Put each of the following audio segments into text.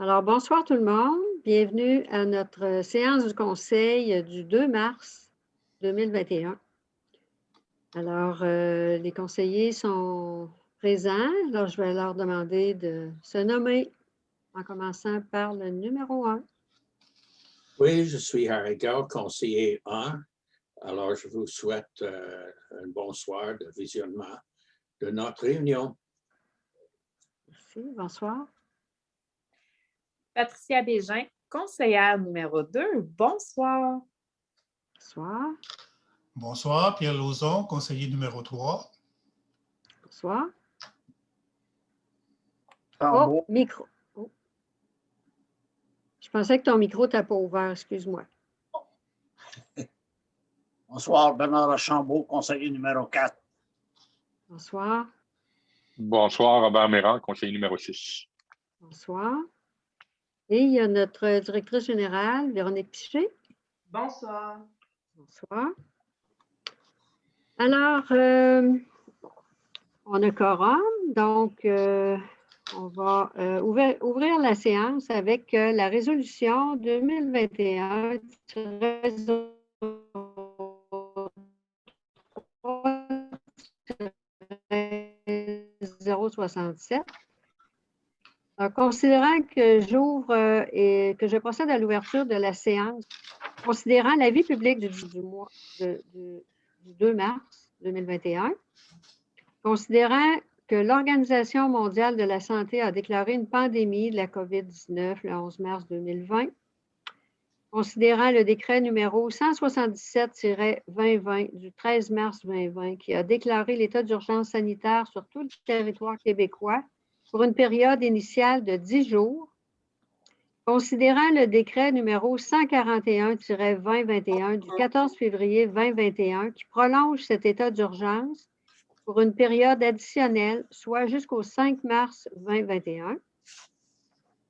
Alors, bonsoir tout le monde. Bienvenue à notre séance du conseil du 2 mars 2021. Alors, les conseillers sont présents. Alors, je vais leur demander de se nommer en commençant par le numéro 1. Oui, je suis Harry Gao, conseiller 1. Alors, je vous souhaite un bonsoir de visionnement de notre réunion. Merci, bonsoir. Patricia Bégin, conseillère numéro 2. Bonsoir. Bonsoir. Bonsoir, Pierre Lauzon, conseiller numéro 3. Bonsoir. Chambaud. Oh, micro. Oh. Je pensais que ton micro n'était pas ouvert, excuse-moi. Bonsoir, Bernard Chambaud, conseiller numéro 4. Bonsoir. Bonsoir, Robert Méran, conseiller numéro 6. Bonsoir. Et il y a notre directrice générale, Véronique Piché. Bonsoir. Bonsoir. Alors, on a quorum, donc on va ouvrir la séance avec la résolution 2021-067. Considérant que j'ouvre et que je procède à l'ouverture de la séance, considérant l'avis public du 2 mars 2021, considérant que l'Organisation mondiale de la santé a déclaré une pandémie de la COVID-19 le 11 mars 2020, considérant le décret numéro 177-2020 du 13 mars 2020 qui a déclaré l'état d'urgence sanitaire sur tout le territoire québécois pour une période initiale de 10 jours, considérant le décret numéro 141-2021 du 14 février 2021 qui prolonge cet état d'urgence pour une période additionnelle, soit jusqu'au 5 mars 2021,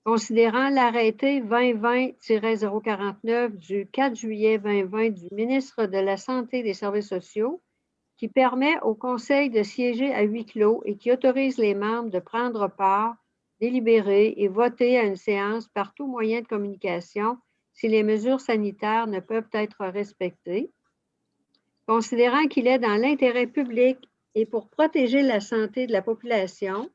considérant l'arrêté 2020-049 du 4 juillet 2020 du ministre de la Santé et des Services sociaux qui permet au Conseil de siéger à huis clos et qui autorise les membres de prendre part, délibérer et voter à une séance par tout moyen de communication si les mesures sanitaires ne peuvent être respectées. Considérant qu'il est dans l'intérêt public et pour protéger la santé de la population,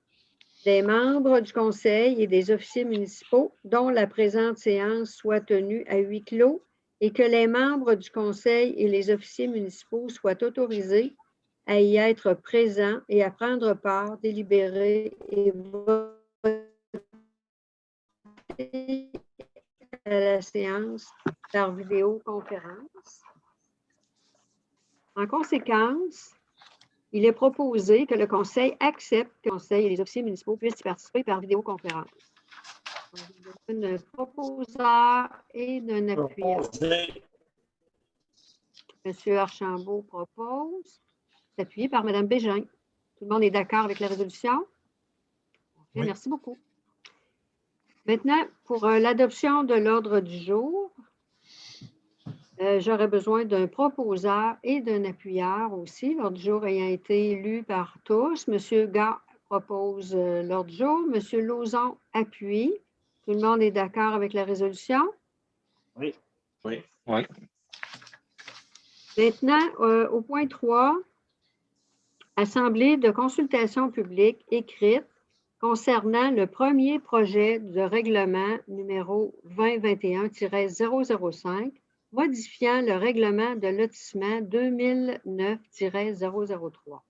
des membres du Conseil et des officiers municipaux dont la présente séance soit tenue à huis clos et que les membres du Conseil et les officiers municipaux soient autorisés à y être présents et à prendre part, délibérer et voter à la séance par vidéoconférence. En conséquence, il est proposé que le Conseil accepte que le Conseil et les officiers municipaux puissent y participer par vidéoconférence. Un proposeur et d'un appuyant. M. Archambault propose. C'est appuyé par Mme Bégin. Tout le monde est d'accord avec la résolution? Okay, Oui. Merci beaucoup. Maintenant, pour l'adoption de l'ordre du jour, j'aurais besoin d'un proposeur et d'un appuyeur aussi. L'ordre du jour ayant été lu par tous. M. Gars propose l'ordre du jour. M. Lauzon appuie. Tout le monde est d'accord avec la résolution? Oui. Oui. Oui. Maintenant, au point 3, Assemblée de consultation publique écrite concernant le premier projet de règlement numéro 2021-005 modifiant le règlement de lotissement 2009-003.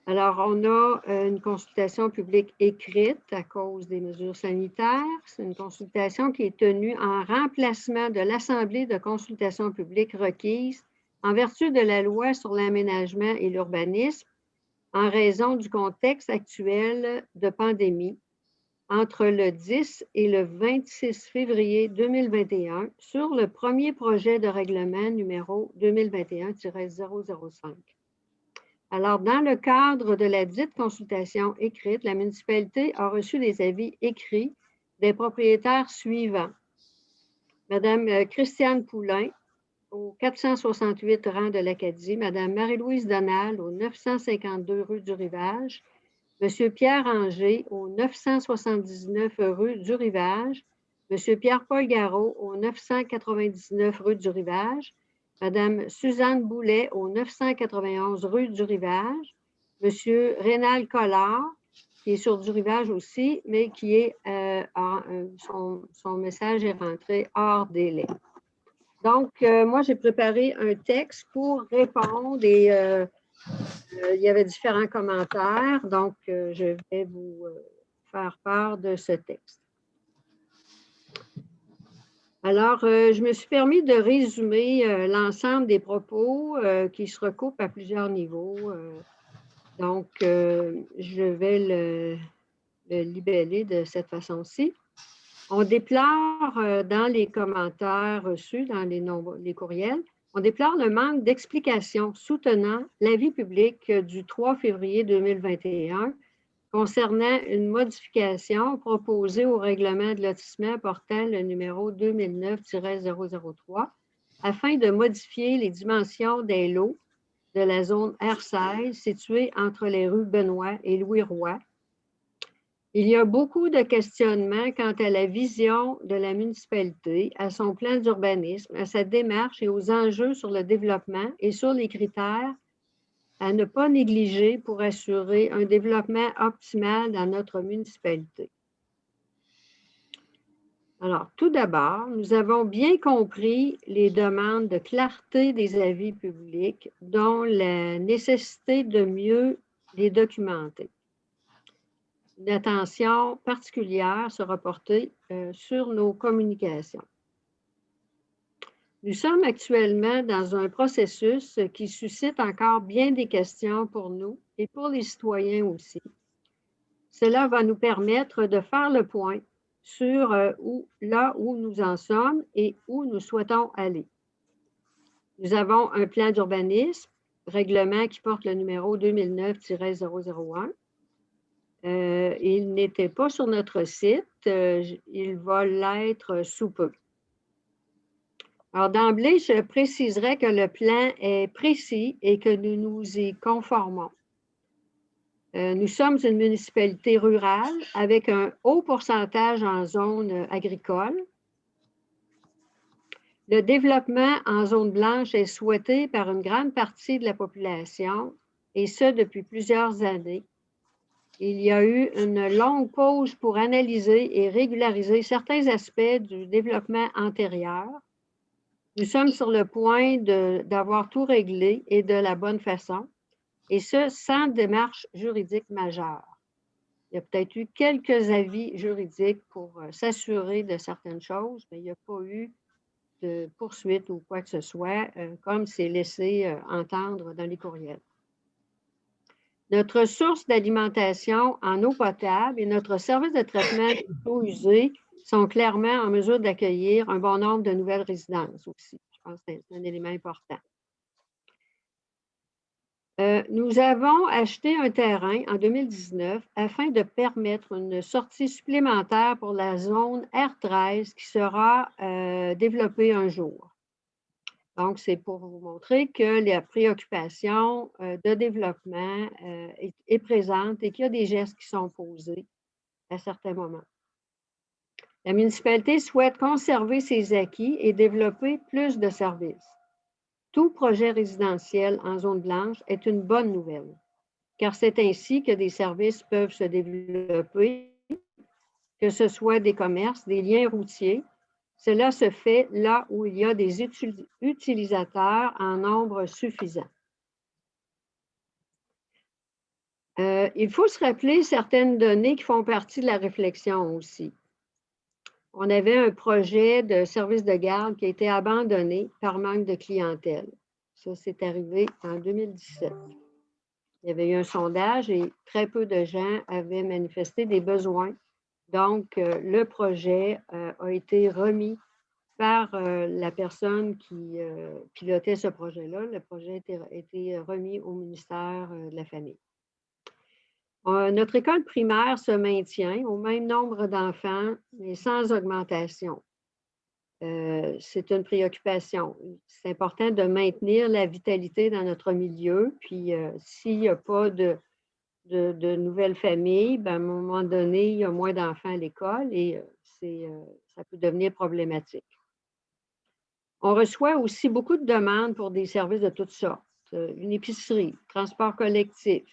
Alors, on a une consultation publique écrite à cause des mesures sanitaires. C'est une consultation qui est tenue en remplacement de l'Assemblée de consultation publique requise en vertu de la loi sur l'aménagement et l'urbanisme en raison du contexte actuel de pandémie entre le 10 et le 26 février 2021 sur le premier projet de règlement numéro 2021-005. Alors, dans le cadre de la dite consultation écrite, la municipalité a reçu des avis écrits des propriétaires suivants. Madame Christiane Poulain, au 468 rang de l'Acadie, Madame Marie-Louise Donald, au 952 rue du Rivage, M. Pierre Anger au 979 rue du Rivage, M. Pierre-Paul Garot au 999 rue du Rivage, Mme Suzanne Boulet au 991 rue du Rivage, M. Rénal Collard, qui est sur du Rivage aussi, mais qui est son message est rentré hors délai. Donc, moi, j'ai préparé un texte pour répondre et il y avait différents commentaires. Donc, je vais vous faire part de ce texte. Alors, je me suis permis de résumer l'ensemble des propos qui se recoupent à plusieurs niveaux. Donc, je vais le libeller de cette façon-ci. On déplore dans les commentaires reçus, dans les courriels, on déplore le manque d'explications soutenant l'avis public du 3 février 2021 concernant une modification proposée au règlement de lotissement portant le numéro 2009-003 afin de modifier les dimensions des lots de la zone R16 située entre les rues Benoît et Louis-Roy. Il y a beaucoup de questionnements quant à la vision de la municipalité, à son plan d'urbanisme, à sa démarche et aux enjeux sur le développement et sur les critères à ne pas négliger pour assurer un développement optimal dans notre municipalité. Alors, tout d'abord, nous avons bien compris les demandes de clarté des avis publics, dont la nécessité de mieux les documenter. Une attention particulière sera portée sur nos communications. Nous sommes actuellement dans un processus qui suscite encore bien des questions pour nous et pour les citoyens aussi. Cela va nous permettre de faire le point sur là où nous en sommes et où nous souhaitons aller. Nous avons un plan d'urbanisme, règlement qui porte le numéro 2009-001. Il n'était pas sur notre site, il va l'être sous peu. Alors, d'emblée, je préciserai que le plan est précis et que nous nous y conformons. Nous sommes une municipalité rurale avec un haut pourcentage en zone agricole. Le développement en zone blanche est souhaité par une grande partie de la population, et ce depuis plusieurs années. Il y a eu une longue pause pour analyser et régulariser certains aspects du développement antérieur. Nous sommes sur le point d'avoir tout réglé et de la bonne façon, et ce, sans démarche juridique majeure. Il y a peut-être eu quelques avis juridiques pour s'assurer de certaines choses, mais il n'y a pas eu de poursuite ou quoi que ce soit, comme c'est laissé entendre dans les courriels. Notre source d'alimentation en eau potable et notre service de traitement des eaux usées sont clairement en mesure d'accueillir un bon nombre de nouvelles résidences aussi. Je pense que c'est un élément important. Nous avons acheté un terrain en 2019 afin de permettre une sortie supplémentaire pour la zone R13 qui sera développée un jour. Donc, c'est pour vous montrer que la préoccupation de développement est présente et qu'il y a des gestes qui sont posés à certains moments. La municipalité souhaite conserver ses acquis et développer plus de services. Tout projet résidentiel en zone blanche est une bonne nouvelle, car c'est ainsi que des services peuvent se développer, que ce soit des commerces, des liens routiers. Cela se fait là où il y a des utilisateurs en nombre suffisant. Il faut se rappeler certaines données qui font partie de la réflexion aussi. On avait un projet de service de garde qui a été abandonné par manque de clientèle. Ça, c'est arrivé en 2017. Il y avait eu un sondage et très peu de gens avaient manifesté des besoins. Donc, le projet a été remis par la personne qui pilotait ce projet-là. Le projet a été remis au ministère de la Famille. Notre école primaire se maintient au même nombre d'enfants, mais sans augmentation. C'est une préoccupation. C'est important de maintenir la vitalité dans notre milieu. Puis, s'il n'y a pas de de nouvelles familles, ben, à un moment donné, il y a moins d'enfants à l'école et ça peut devenir problématique. On reçoit aussi beaucoup de demandes pour des services de toutes sortes. Une épicerie, transport collectif.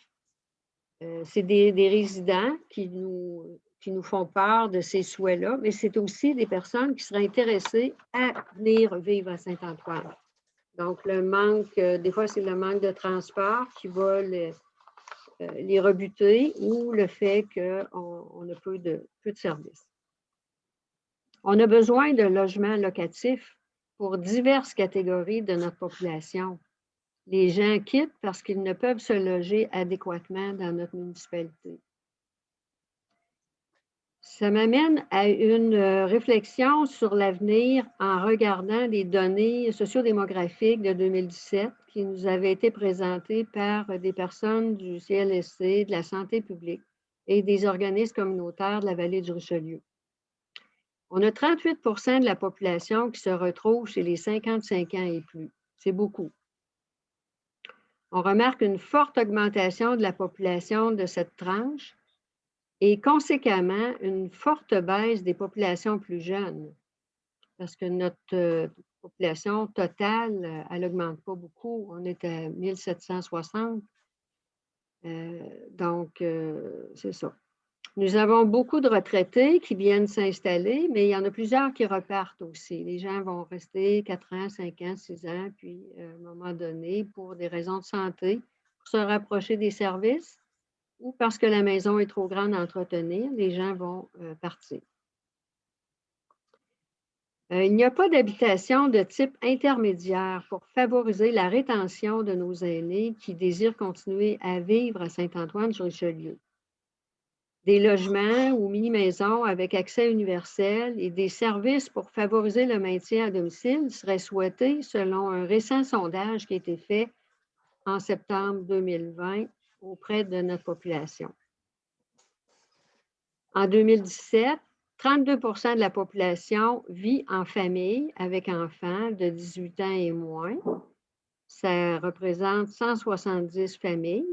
C'est des résidents qui nous font part de ces souhaits-là, mais c'est aussi des personnes qui seraient intéressées à venir vivre à Saint-Antoine. Donc, le manque, des fois, c'est le manque de transport qui va les rebuter ou le fait qu'on a peu de services. On a besoin de logements locatifs pour diverses catégories de notre population. Les gens quittent parce qu'ils ne peuvent se loger adéquatement dans notre municipalité. Ça m'amène à une réflexion sur l'avenir en regardant les données sociodémographiques de 2017 qui nous avaient été présentées par des personnes du CLSC, de la santé publique et des organismes communautaires de la vallée du Richelieu. On a 38 de la population qui se retrouve chez les 55 ans et plus. C'est beaucoup. On remarque une forte augmentation de la population de cette tranche et conséquemment une forte baisse des populations plus jeunes parce que notre population totale, elle n'augmente pas beaucoup. On est à 1760. Donc, c'est ça. Nous avons beaucoup de retraités qui viennent s'installer, mais il y en a plusieurs qui repartent aussi. Les gens vont rester 4 ans, 5 ans, 6 ans, puis à un moment donné, pour des raisons de santé, pour se rapprocher des services ou parce que la maison est trop grande à entretenir, les gens vont partir. Il n'y a pas d'habitation de type intermédiaire pour favoriser la rétention de nos aînés qui désirent continuer à vivre à Saint-Antoine-sur-Richelieu. Des logements ou mini-maisons avec accès universel et des services pour favoriser le maintien à domicile seraient souhaités selon un récent sondage qui a été fait en septembre 2020 auprès de notre population. En 2017, 32 de la population vit en famille avec enfants de 18 ans et moins. Ça représente 170 familles.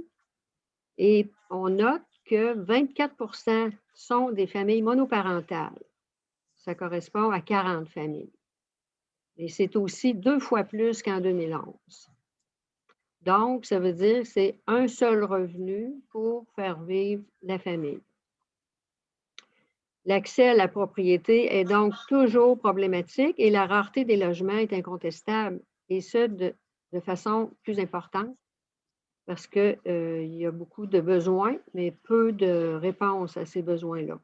Et on note que 24 sont des familles monoparentales. Ça correspond à 40 familles. Et c'est aussi 2 fois plus qu'en 2011. Donc, ça veut dire que c'est un seul revenu pour faire vivre la famille. L'accès à la propriété est donc toujours problématique et la rareté des logements est incontestable, et ce, de façon plus importante, parce qu'il y a beaucoup de besoins, mais peu de réponses à ces besoins-là.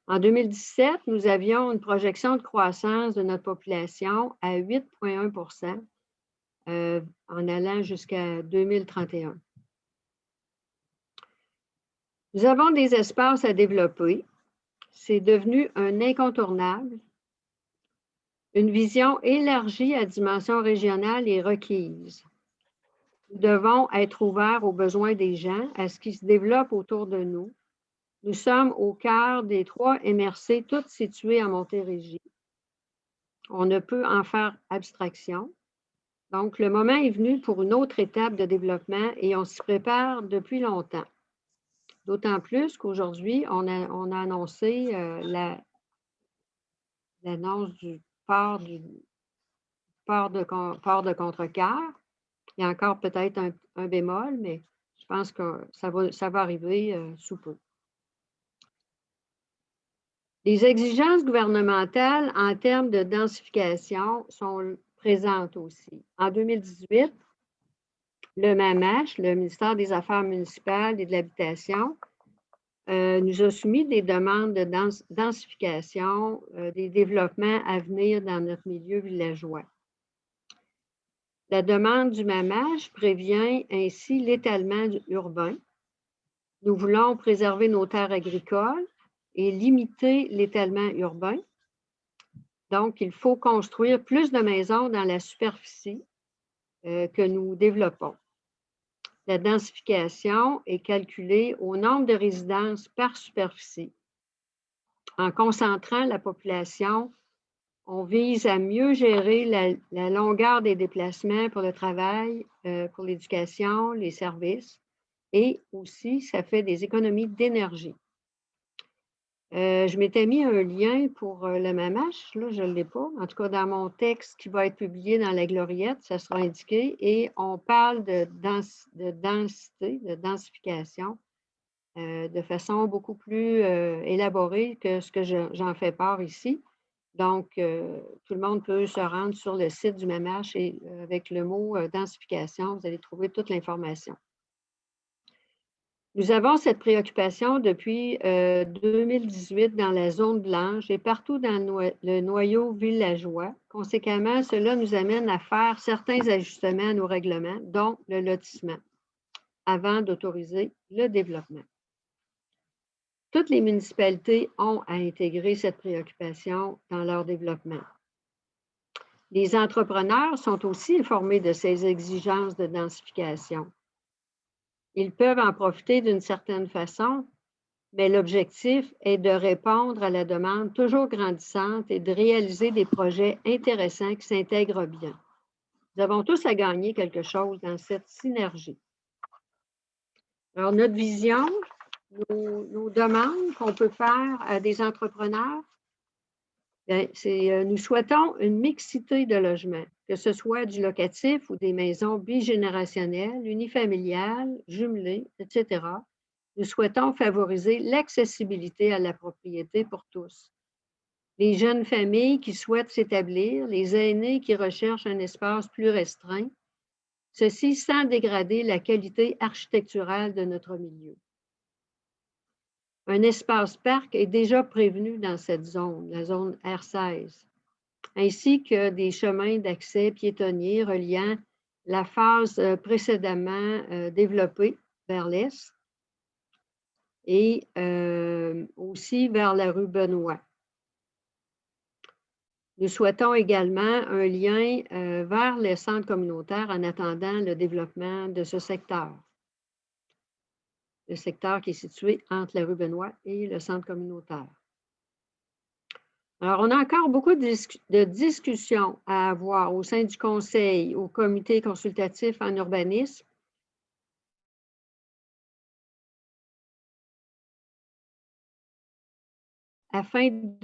En 2017, nous avions une projection de croissance de notre population à 8,1 en allant jusqu'à 2031. Nous avons des espaces à développer. C'est devenu un incontournable. Une vision élargie à dimension régionale est requise. Nous devons être ouverts aux besoins des gens, à ce qui se développe autour de nous. Nous sommes au cœur des 3 MRC, toutes situées en Montérégie. On ne peut en faire abstraction. Donc, le moment est venu pour une autre étape de développement et on s'y prépare depuis longtemps. D'autant plus qu'aujourd'hui, on a annoncé l'annonce du port de Contrecœur. Il y a encore peut-être un bémol, mais je pense que ça va arriver sous peu. Les exigences gouvernementales en termes de densification sont présentes aussi. En 2018, le MAMACH, le ministère des Affaires municipales et de l'Habitation, nous a soumis des demandes de densification, des développements à venir dans notre milieu villageois. La demande du MAMACH prévient ainsi l'étalement urbain. Nous voulons préserver nos terres agricoles et limiter l'étalement urbain. Donc, il faut construire plus de maisons dans la superficie que nous développons. La densification est calculée au nombre de résidences par superficie. En concentrant la population, on vise à mieux gérer la longueur des déplacements pour le travail, pour l'éducation, les services, et aussi, ça fait des économies d'énergie. Je m'étais mis un lien pour le MAMASH, là, je ne l'ai pas. En tout cas, dans mon texte qui va être publié dans la Gloriette, ça sera indiqué et on parle de densité, de densification de façon beaucoup plus élaborée que ce que j'en fais part ici. Donc, tout le monde peut se rendre sur le site du MAMASH et avec le mot densification, vous allez trouver toute l'information. Nous avons cette préoccupation depuis 2018 dans la zone blanche et partout dans le noyau villageois. Conséquemment, cela nous amène à faire certains ajustements à nos règlements, dont le lotissement, avant d'autoriser le développement. Toutes les municipalités ont à intégrer cette préoccupation dans leur développement. Les entrepreneurs sont aussi informés de ces exigences de densification. Ils peuvent en profiter d'une certaine façon, mais l'objectif est de répondre à la demande toujours grandissante et de réaliser des projets intéressants qui s'intègrent bien. Nous avons tous à gagner quelque chose dans cette synergie. Alors, notre vision, nos demandes qu'on peut faire à des entrepreneurs, c'est nous souhaitons une mixité de logements, que ce soit du locatif ou des maisons bigénérationnelles, unifamiliales, jumelées, etc. Nous souhaitons favoriser l'accessibilité à la propriété pour tous. Les jeunes familles qui souhaitent s'établir, les aînés qui recherchent un espace plus restreint, ceci sans dégrader la qualité architecturale de notre milieu. Un espace parc est déjà prévenu dans cette zone, la zone R16, ainsi que des chemins d'accès piétonniers reliant la phase précédemment développée vers l'est et aussi vers la rue Benoît. Nous souhaitons également un lien vers les centres communautaires en attendant le développement de ce secteur. Le secteur qui est situé entre la rue Benoît et le centre communautaire. Alors, on a encore beaucoup de discussions à avoir au sein du conseil, au comité consultatif en urbanisme. Afin de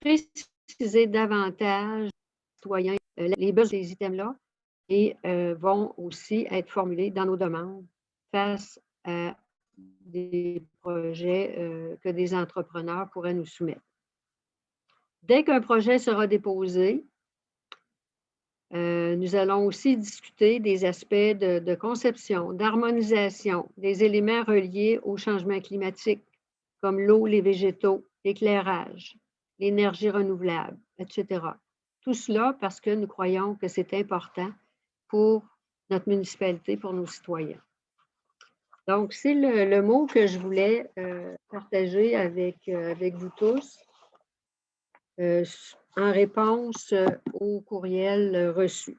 préciser davantage aux citoyens les besoins de ces items-là et vont aussi être formulés dans nos demandes face à des projets que des entrepreneurs pourraient nous soumettre. Dès qu'un projet sera déposé, nous allons aussi discuter des aspects de conception, d'harmonisation, des éléments reliés au changement climatique, comme l'eau, les végétaux, l'éclairage, l'énergie renouvelable, etc. Tout cela parce que nous croyons que c'est important pour notre municipalité, pour nos citoyens. Donc, c'est le mot que je voulais partager avec vous tous en réponse au courriel reçu.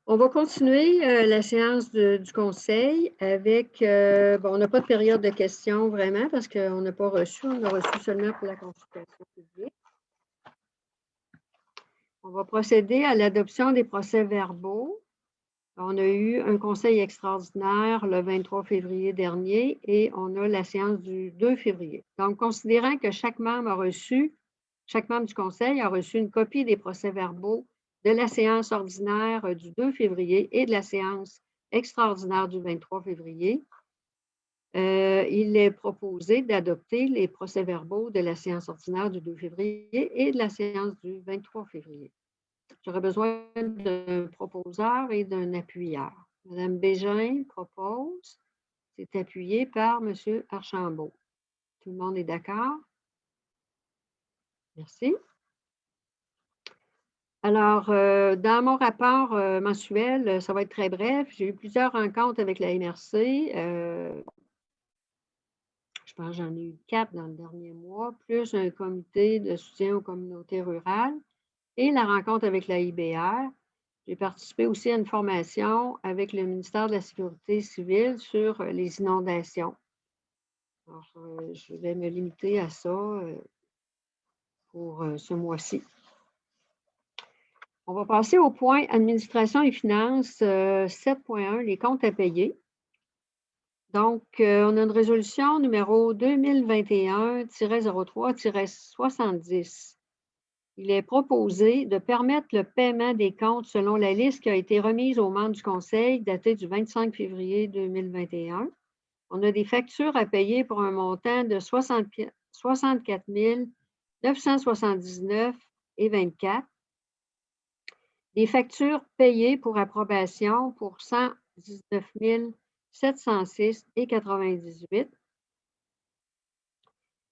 On va continuer la séance du conseil avec, bon, on n'a pas de période de questions vraiment parce qu'on n'a pas reçu, on a reçu seulement pour la consultation publique. On va procéder à l'adoption des procès-verbaux. On a eu un conseil extraordinaire le 23 février dernier et on a la séance du 2 février. Donc, considérant que chaque membre du conseil a reçu une copie des procès-verbaux de la séance ordinaire du 2 février et de la séance extraordinaire du 23 février, il est proposé d'adopter les procès-verbaux de la séance ordinaire du 2 février et de la séance du 23 février. J'aurais besoin d'un proposeur et d'un appuyeur. Mme Bégin propose. C'est appuyé par M. Archambault. Tout le monde est d'accord? Merci. Alors, dans mon rapport mensuel, ça va être très bref. J'ai eu plusieurs rencontres avec la MRC. Je pense que j'en ai eu 4 dans le dernier mois, plus un comité de soutien aux communautés rurales et la rencontre avec la IBR. J'ai participé aussi à une formation avec le ministère de la Sécurité civile sur les inondations. Alors, je vais me limiter à ça pour ce mois-ci. On va passer au point administration et finances 7.1, les comptes à payer. Donc, on a une résolution numéro 2021-03-70. Il est proposé de permettre le paiement des comptes selon la liste qui a été remise aux membres du Conseil datée du 25 février 2021. On a des factures à payer pour un montant de 64 979,24. Des factures payées pour approbation pour 119 706,98.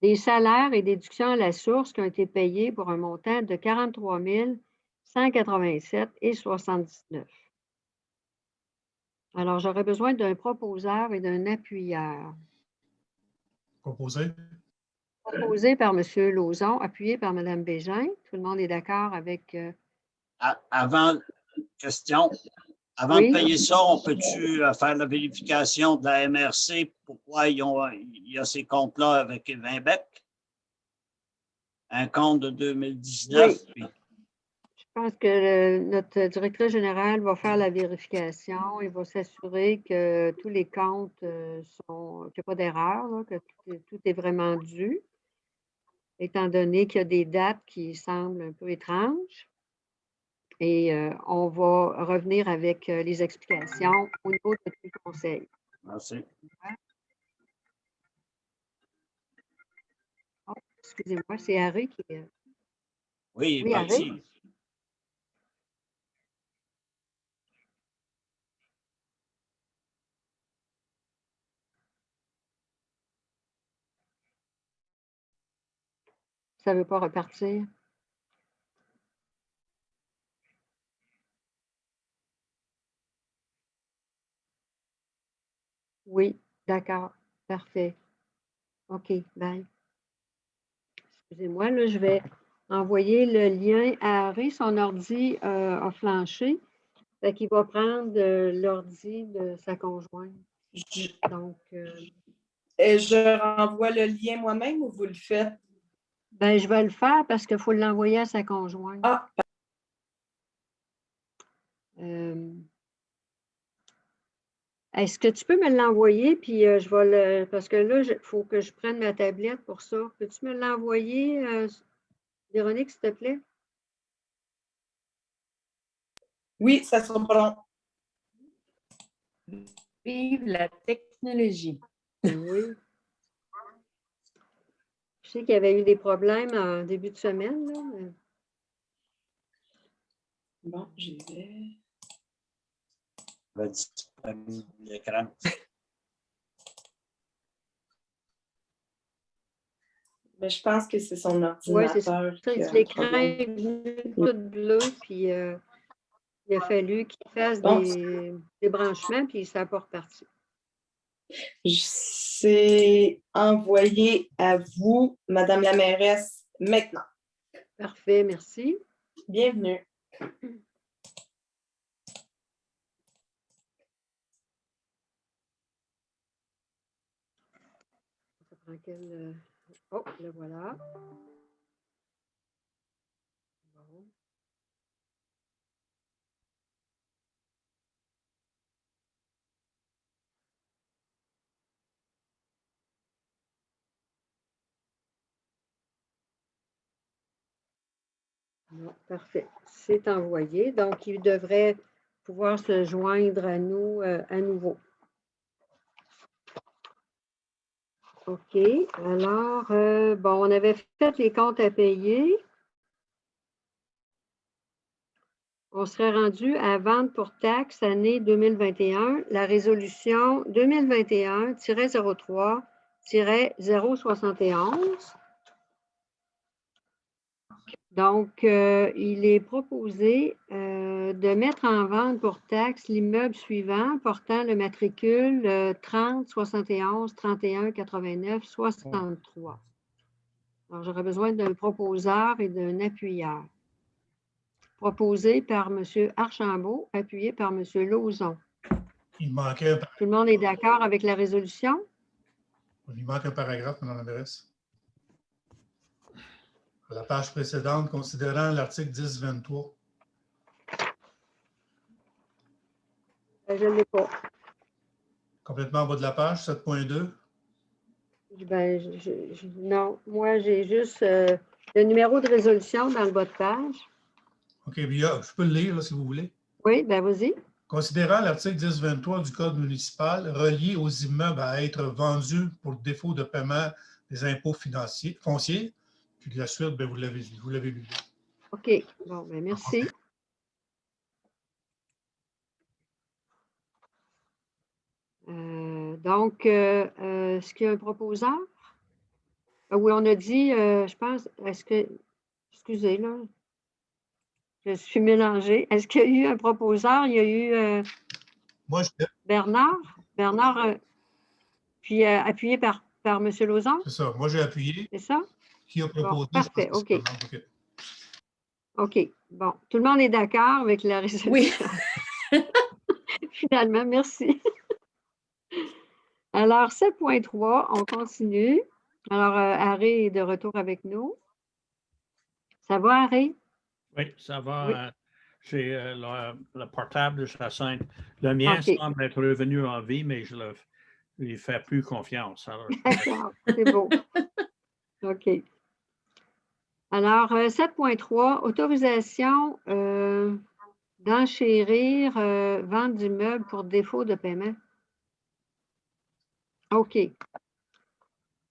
Des salaires et déductions à la source qui ont été payés pour un montant de 43 187,79. Alors, j'aurais besoin d'un proposeur et d'un appuyeur. Proposé. Proposé par M. Lauzon, appuyé par Mme Bégin. Tout le monde est d'accord avec... Avant, question. Avant Oui. de payer ça, on peut-tu faire la vérification de la MRC? Pourquoi il y a ces comptes-là avec Vinbec? Un compte de 2019. Oui. Puis, Je pense que notre directeur général va faire la vérification et va s'assurer que tous les comptes qu'il n'y a pas d'erreur, là, que tout est vraiment dû, étant donné qu'il y a des dates qui semblent un peu étranges. Et on va revenir avec les explications au niveau de tout le conseil. merci. Oh, excusez-moi, c'est Harry qui est... Oui, Oui, parti. Harry. Ça ne veut pas repartir. Oui, d'accord. Parfait. OK, bye. Excusez-moi, là, je vais envoyer le lien à Harry. Son ordi a flanché. Fait qu'il va prendre l'ordi de sa conjointe. Donc, je renvoie le lien moi-même ou vous le faites? ben, je vais le faire parce qu'il faut l'envoyer à sa conjointe. Ah, Est-ce que tu peux me l'envoyer, puis je vais le... Parce que là, il faut que je prenne ma tablette pour ça. Peux-tu me l'envoyer, Véronique, s'il te plaît? oui, ça sera bon. Vive la technologie. Oui. Je sais qu'il y avait eu des problèmes en début de semaine, là, mais... Bon, j'y vais. Va disponible l'écran. Mais je pense que c'est son Oui, c'est ça. ordinateur qui a un L'écran problème. est venu tout bleu, puis il a fallu qu'il fasse Bon. des branchements, puis ça n'a pas reparti. C'est envoyé à vous, Madame la mairesse, maintenant. Parfait, merci. Bienvenue. Ça prend quel... Oh, le voilà. Bon. Non, parfait. C'est envoyé. Donc, il devrait pouvoir se joindre à nous à nouveau. OK. Alors, bon, on avait fait les comptes à payer. On serait rendu à vente pour taxes année 2021, la résolution 2021-03-071. Donc, il est proposé de mettre en vente pour taxe l'immeuble suivant portant le matricule 30 71 31 89 63. Alors, j'aurais besoin d'un proposeur et d'un appuyeur. proposé par M. Archambault, appuyé par M. Lauzon. Il manquait Tout le monde est d'accord avec la résolution? il manque un paragraphe, Mme la mairesse. À la page précédente, considérant l'article 10-23. Je ne l'ai pas. Complètement en bas de la page, 7.2. Ben, non, moi, j'ai juste le numéro de résolution dans le bas de page. OK, bien, je peux le lire là, si vous voulez. Oui, ben vas-y. Considérant l'article 10-23 du Code municipal relié aux immeubles à être vendus pour défaut de paiement des impôts fonciers, puis de la suite, ben, vous l'avez lu. OK. Bon, ben merci. Donc, est-ce qu'il y a un proposeur? Oui, on a dit, je pense, excusez, là, je suis mélangée. Est-ce qu'il y a eu un proposeur? Il y a eu Moi, Bernard, puis appuyé par M. Lauzon? c'est ça. Moi, j'ai appuyé. C'est ça? Qui a proposé? Bon, parfait, OK. OK. OK. Bon, tout le monde est d'accord avec la résolution? Oui. Finalement, merci. Alors, 7.3, on continue. Alors, Harry est de retour avec nous. Ça va, Harry? Oui, ça va. Oui. J'ai le portable de Jacinthe. Le mien OK. semble être revenu en vie, mais je ne lui fais plus confiance. Alors, D'accord, c'est beau. OK. Alors, 7.3, autorisation d'enchérir vente d'immeubles pour défaut de paiement. OK.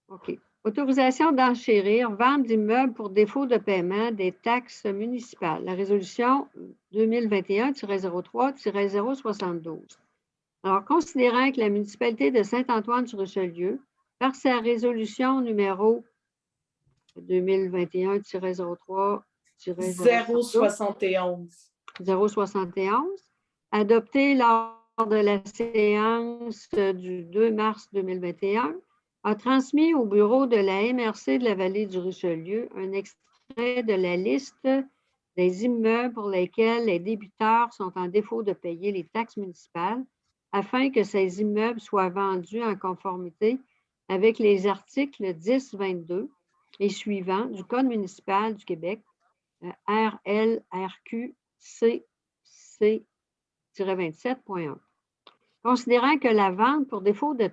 OK. Autorisation d'enchérir vente d'immeubles pour défaut de paiement des taxes municipales. La résolution 2021-03-072. Alors, considérant que la municipalité de Saint-Antoine-sur-Richelieu, par sa résolution numéro 2021-03 071, adoptée lors de la séance du 2 mars 2021, a transmis au bureau de la MRC de la Vallée du Richelieu un extrait de la liste des immeubles pour lesquels les débiteurs sont en défaut de payer les taxes municipales afin que ces immeubles soient vendus en conformité avec les articles 10, 22 et suivants du Code municipal du Québec, RLRQ CC-27.1. Considérant que la vente pour défaut de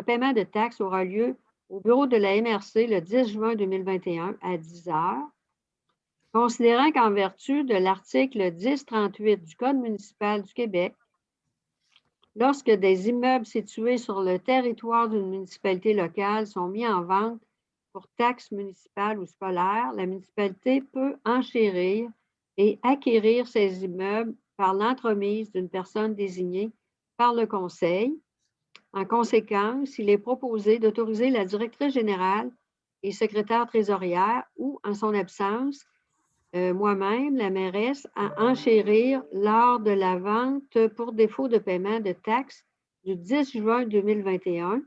paiement de taxes aura lieu au bureau de la MRC le 10 juin 2021 à 10 heures, considérant qu'en vertu de l'article 1038 du Code municipal du Québec, lorsque des immeubles situés sur le territoire d'une municipalité locale sont mis en vente pour taxes municipales ou scolaires, la municipalité peut enchérir et acquérir ces immeubles par l'entremise d'une personne désignée par le Conseil. En conséquence, il est proposé d'autoriser la directrice générale et secrétaire trésorière ou, en son absence, moi-même, la mairesse, à enchérir lors de la vente pour défaut de paiement de taxes du 10 juin 2021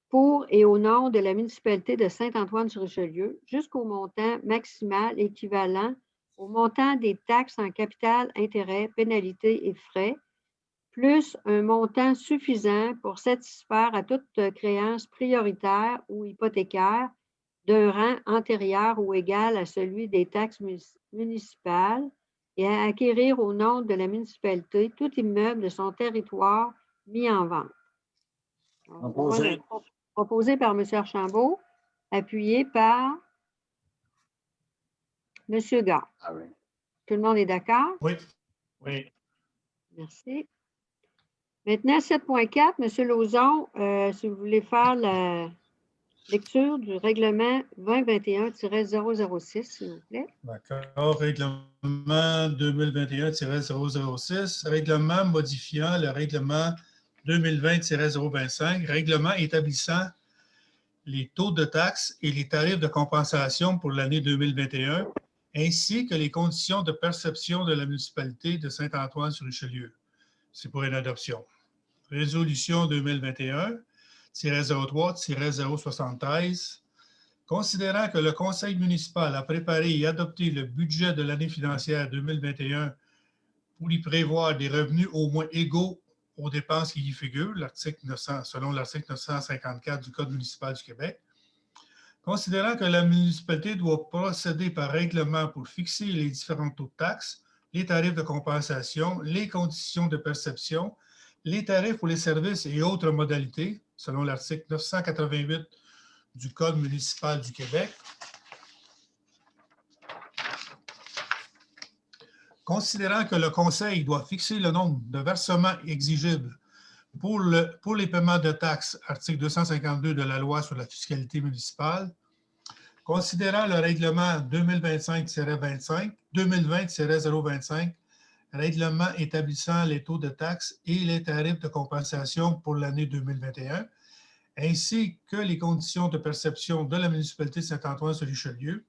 pour et au nom de la municipalité de Saint-Antoine-sur-Richelieu jusqu'au montant maximal équivalent au montant des taxes en capital, intérêts, pénalités et frais, plus un montant suffisant pour satisfaire à toute créance prioritaire ou hypothécaire d'un rang antérieur ou égal à celui des taxes municipales et à acquérir au nom de la municipalité tout immeuble de son territoire mis en vente. Proposé par M. Archambault, appuyé par M. Gard. Ah oui. Tout le monde est d'accord? Oui. oui. Merci. Maintenant, 7.4, M. Lauzon, si vous voulez faire la lecture du règlement 2021-006, s'il vous plaît. D'accord. Règlement 2021-006, règlement modifiant le règlement 2020-025, règlement établissant les taux de taxes et les tarifs de compensation pour l'année 2021, ainsi que les conditions de perception de la municipalité de Saint-Antoine-sur-Richelieu. C'est pour une adoption. Résolution 2021-03-073, Considérant que le Conseil municipal a préparé et adopté le budget de l'année financière 2021 pour y prévoir des revenus au moins égaux aux dépenses qui y figurent, selon l'article 954 du Code municipal du Québec, considérant que la municipalité doit procéder par règlement pour fixer les différents taux de taxes, les tarifs de compensation, les conditions de perception, les tarifs pour les services et autres modalités, selon l'article 988 du Code municipal du Québec, considérant que le Conseil doit fixer le nombre de versements exigibles pour les paiements de taxes, article 252 de la loi sur la fiscalité municipale, considérant le règlement 2020-025, règlement établissant les taux de taxes et les tarifs de compensation pour l'année 2021, ainsi que les conditions de perception de la municipalité de Saint-Antoine-sur-Richelieu,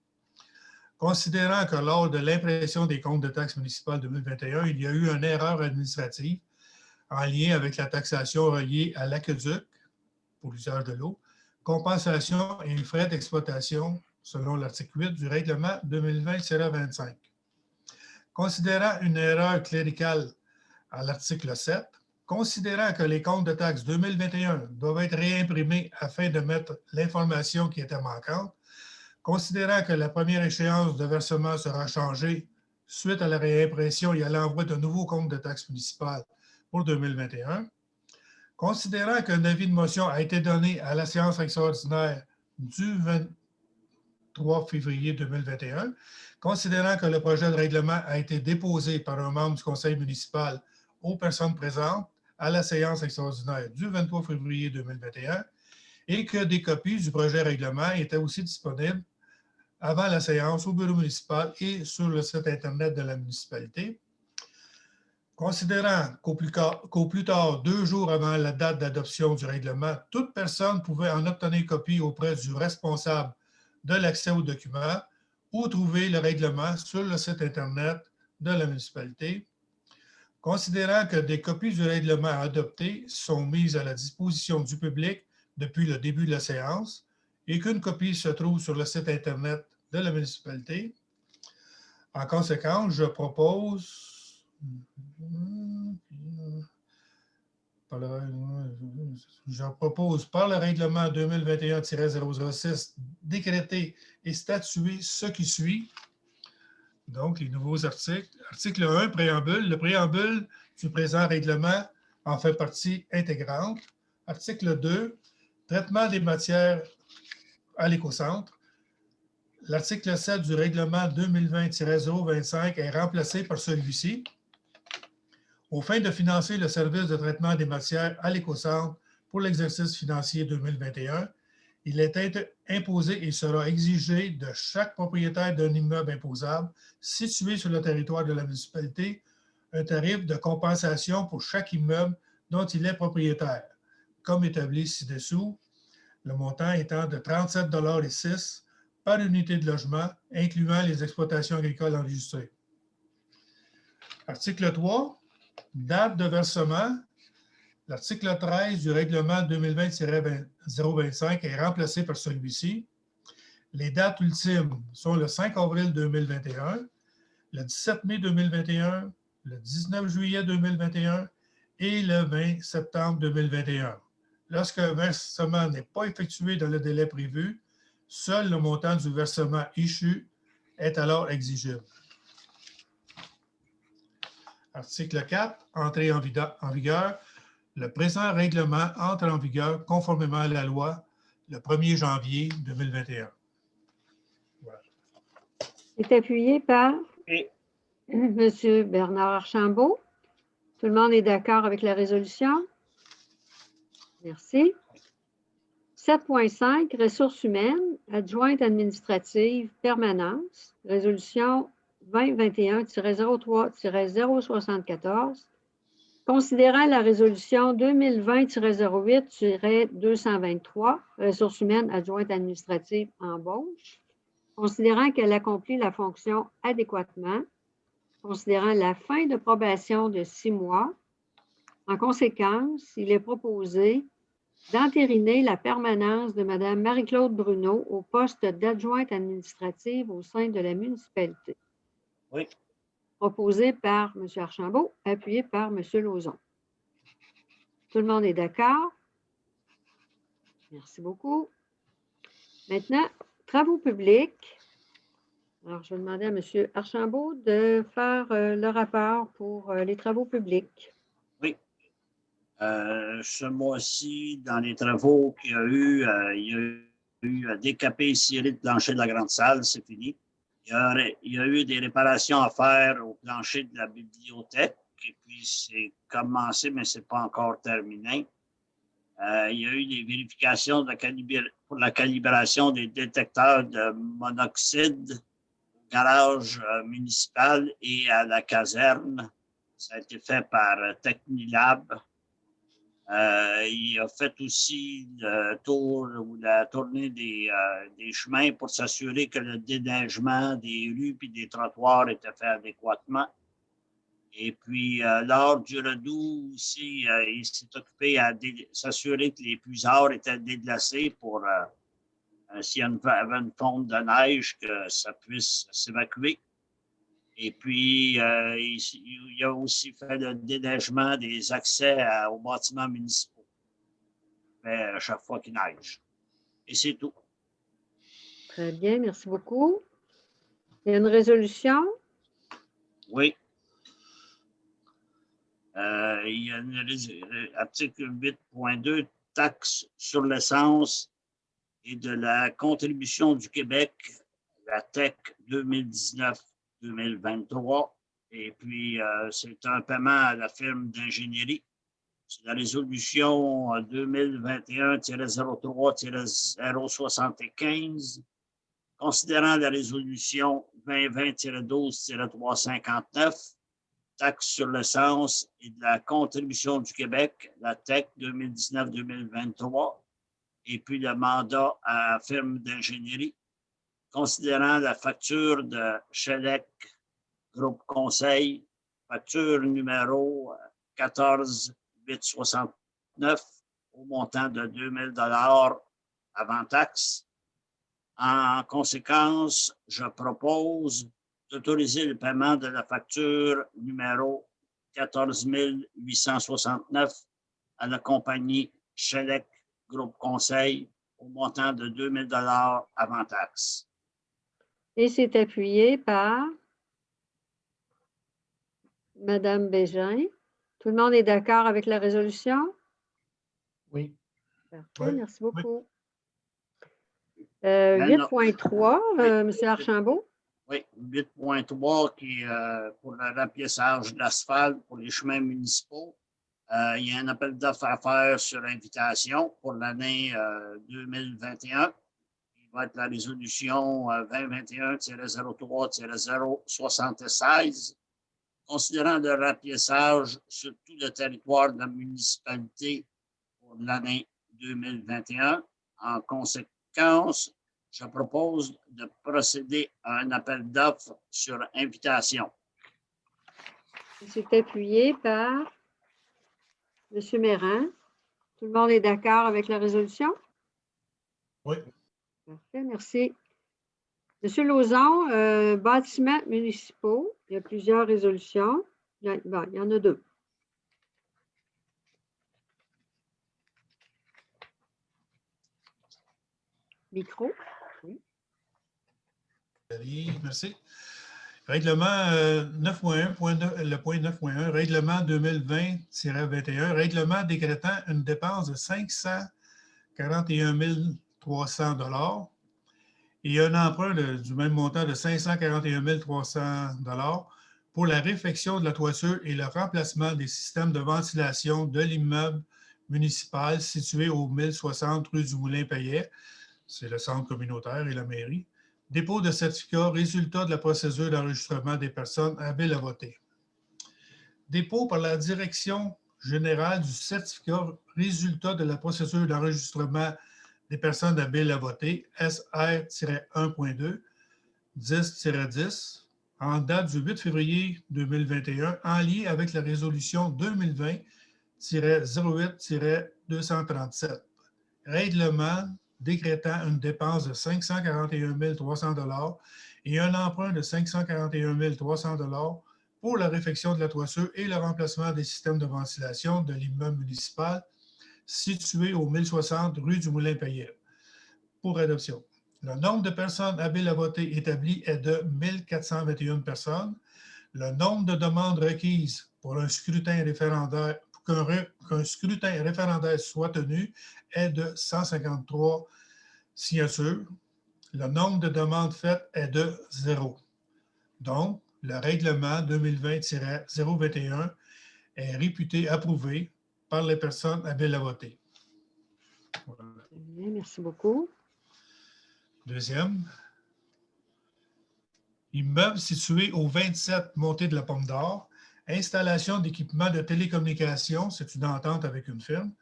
considérant que lors de l'impression des comptes de taxes municipales 2021, il y a eu une erreur administrative en lien avec la taxation reliée à l'aqueduc pour l'usage de l'eau, compensation et frais d'exploitation selon l'article 8 du règlement 2020-25. Considérant une erreur cléricale à l'article 7, considérant que les comptes de taxes 2021 doivent être réimprimés afin de mettre l'information qui était manquante, considérant que la première échéance de versement sera changée suite à la réimpression et à l'envoi de nouveaux comptes de taxes municipales pour 2021, considérant qu'un avis de motion a été donné à la séance extraordinaire du 23 février 2021, considérant que le projet de règlement a été déposé par un membre du conseil municipal aux personnes présentes à la séance extraordinaire du 23 février 2021 et que des copies du projet de règlement étaient aussi disponibles avant la séance au bureau municipal et sur le site Internet de la municipalité. Considérant qu'au plus tard, 2 jours avant la date d'adoption du règlement, toute personne pouvait en obtenir copie auprès du responsable de l'accès aux documents ou trouver le règlement sur le site Internet de la municipalité. Considérant que des copies du règlement adopté sont mises à la disposition du public depuis le début de la séance et qu'une copie se trouve sur le site Internet de la municipalité. En conséquence, je propose par le règlement 2021-006 décréter et statuer ce qui suit. Donc, les nouveaux articles. Article 1, préambule. Le préambule du présent règlement en fait partie intégrante. Article 2, traitement des matières à l'écocentre. L'article 7 du règlement 2020-025 est remplacé par celui-ci. Aux fins de financer le service de traitement des matières à l'écocentre pour l'exercice financier 2021, il est imposé et sera exigé de chaque propriétaire d'un immeuble imposable situé sur le territoire de la municipalité un tarif de compensation pour chaque immeuble dont il est propriétaire, comme établi ci-dessous, le montant étant de 37,06 $ par unité de logement, incluant les exploitations agricoles enregistrées. Article 3, date de versement. L'article 13 du règlement 2020-025 est remplacé par celui-ci. Les dates ultimes sont le 5 avril 2021, le 17 mai 2021, le 19 juillet 2021 et le 20 septembre 2021. Lorsqu'un versement n'est pas effectué dans le délai prévu, seul le montant du versement échu est alors exigible. Article 4, entrée en vigueur. Le présent règlement entre en vigueur conformément à la loi le 1er janvier 2021. Voilà. C'est appuyé par Et M. Bernard Archambault. Tout le monde est d'accord avec la résolution? Merci. 7.5, ressources humaines, adjointe administrative, permanence, résolution 2021-03-074, considérant la résolution 2020-08-223, ressources humaines, adjointe administrative, embauche, considérant qu'elle accomplit la fonction adéquatement, considérant la fin de probation de 6 mois. En conséquence, il est proposé d'entériner la permanence de Mme Marie-Claude Bruno au poste d'adjointe administrative au sein de la municipalité. Oui. Proposé par M. Archambault, appuyé par M. Lauzon. Tout le monde est d'accord? Merci beaucoup. Maintenant, travaux publics. Alors, je vais demander à M. Archambault de faire le rapport pour les travaux publics. Oui. Ce mois-ci, dans les travaux qu'il y a eu, décapé scellé le plancher de la grande salle, c'est fini. Il y a eu des réparations à faire au plancher de la bibliothèque, et puis c'est commencé, mais ce n'est pas encore terminé. Il y a eu des vérifications pour la calibration des détecteurs de monoxyde au garage municipal et à la caserne. Ça a été fait par Technilab. Il a fait aussi le tour ou la tournée des chemins pour s'assurer que le déneigement des rues et des trottoirs était fait adéquatement. Et puis, lors du redout aussi, il s'est occupé à s'assurer que les puisards étaient déglacés pour, s'il y avait une fonte de neige, que ça puisse s'évacuer. Et puis, il a aussi fait le déneigement des accès aux bâtiments municipaux. À chaque fois qu'il neige. Et c'est tout. Très bien, merci beaucoup. Il y a une résolution? Oui. Il y a l'article 8.2, taxe sur l'essence et de la contribution du Québec, la TEC 2019-2023. Et puis, c'est un paiement à la firme d'ingénierie. C'est la résolution 2021-03-075, considérant la résolution 2020-12-359, taxe sur l'essence et de la contribution du Québec, la TEC 2019-2023, et puis le mandat à la firme d'ingénierie, considérant la facture de Chelec Groupe Conseil, facture numéro 14869 au montant de 2 000 $ avant taxe. En conséquence, je propose d'autoriser le paiement de la facture numéro 14 869 à la compagnie Chelec Groupe Conseil au montant de 2 000 $ avant taxe. Et c'est appuyé par Mme Bégin. Tout le monde est d'accord avec la résolution? Oui. Parfait, Oui. merci beaucoup. Ben 8.3, M. Archambault. Oui, 8.3 qui est pour le rapiessage de l'asphalte pour les chemins municipaux. Il y a un appel d'offres à faire sur invitation pour l'année 2021. Il va être la résolution 2021-03-076, considérant le rapiessage sur tout le territoire de la municipalité pour l'année 2021. En conséquence, je propose de procéder à un appel d'offres sur invitation. C'est appuyé par M. Méran. Tout le monde est d'accord avec la résolution? Oui. Parfait, merci. M. Lauzon, bâtiments municipaux, il y a plusieurs résolutions. Il y en a deux. Micro. Oui, merci. Règlement 9.1, le point 9.1, règlement 2020-21, règlement décrétant une dépense de 541 300 $ et un emprunt du même montant de 541 300 $ pour la réfection de la toiture et le remplacement des systèmes de ventilation de l'immeuble municipal situé au 1060 rue du Moulin-Payet. C'est le centre communautaire et la mairie. Dépôt de certificat, résultat de la procédure d'enregistrement des personnes habiles à voter. Dépôt par la Direction générale du certificat, résultat de la procédure d'enregistrement des personnes habiles à voter, SR-1.2, 10-10, en date du 8 février 2021, en lien avec la résolution 2020-08-237, règlement décrétant une dépense de 541 300 $ et un emprunt de 541 300 $ pour la réfection de la toiture et le remplacement des systèmes de ventilation de l'immeuble municipal situé au 1060 rue du Moulin-Payette pour adoption. Le nombre de personnes habiles à voter établi est de 1421 personnes. Le nombre de demandes requises pour un scrutin référendaire, qu'un scrutin référendaire soit tenu est de 153 signatures. Le nombre de demandes faites est de 0. Donc, le règlement 2020-021 est réputé approuvé par les personnes habiles à voter. Voilà. Bien, merci beaucoup. Deuxième. Immeuble situé au 27 montée de la Pomme d'Or. Installation d'équipements de télécommunications, c'est une entente avec une firme.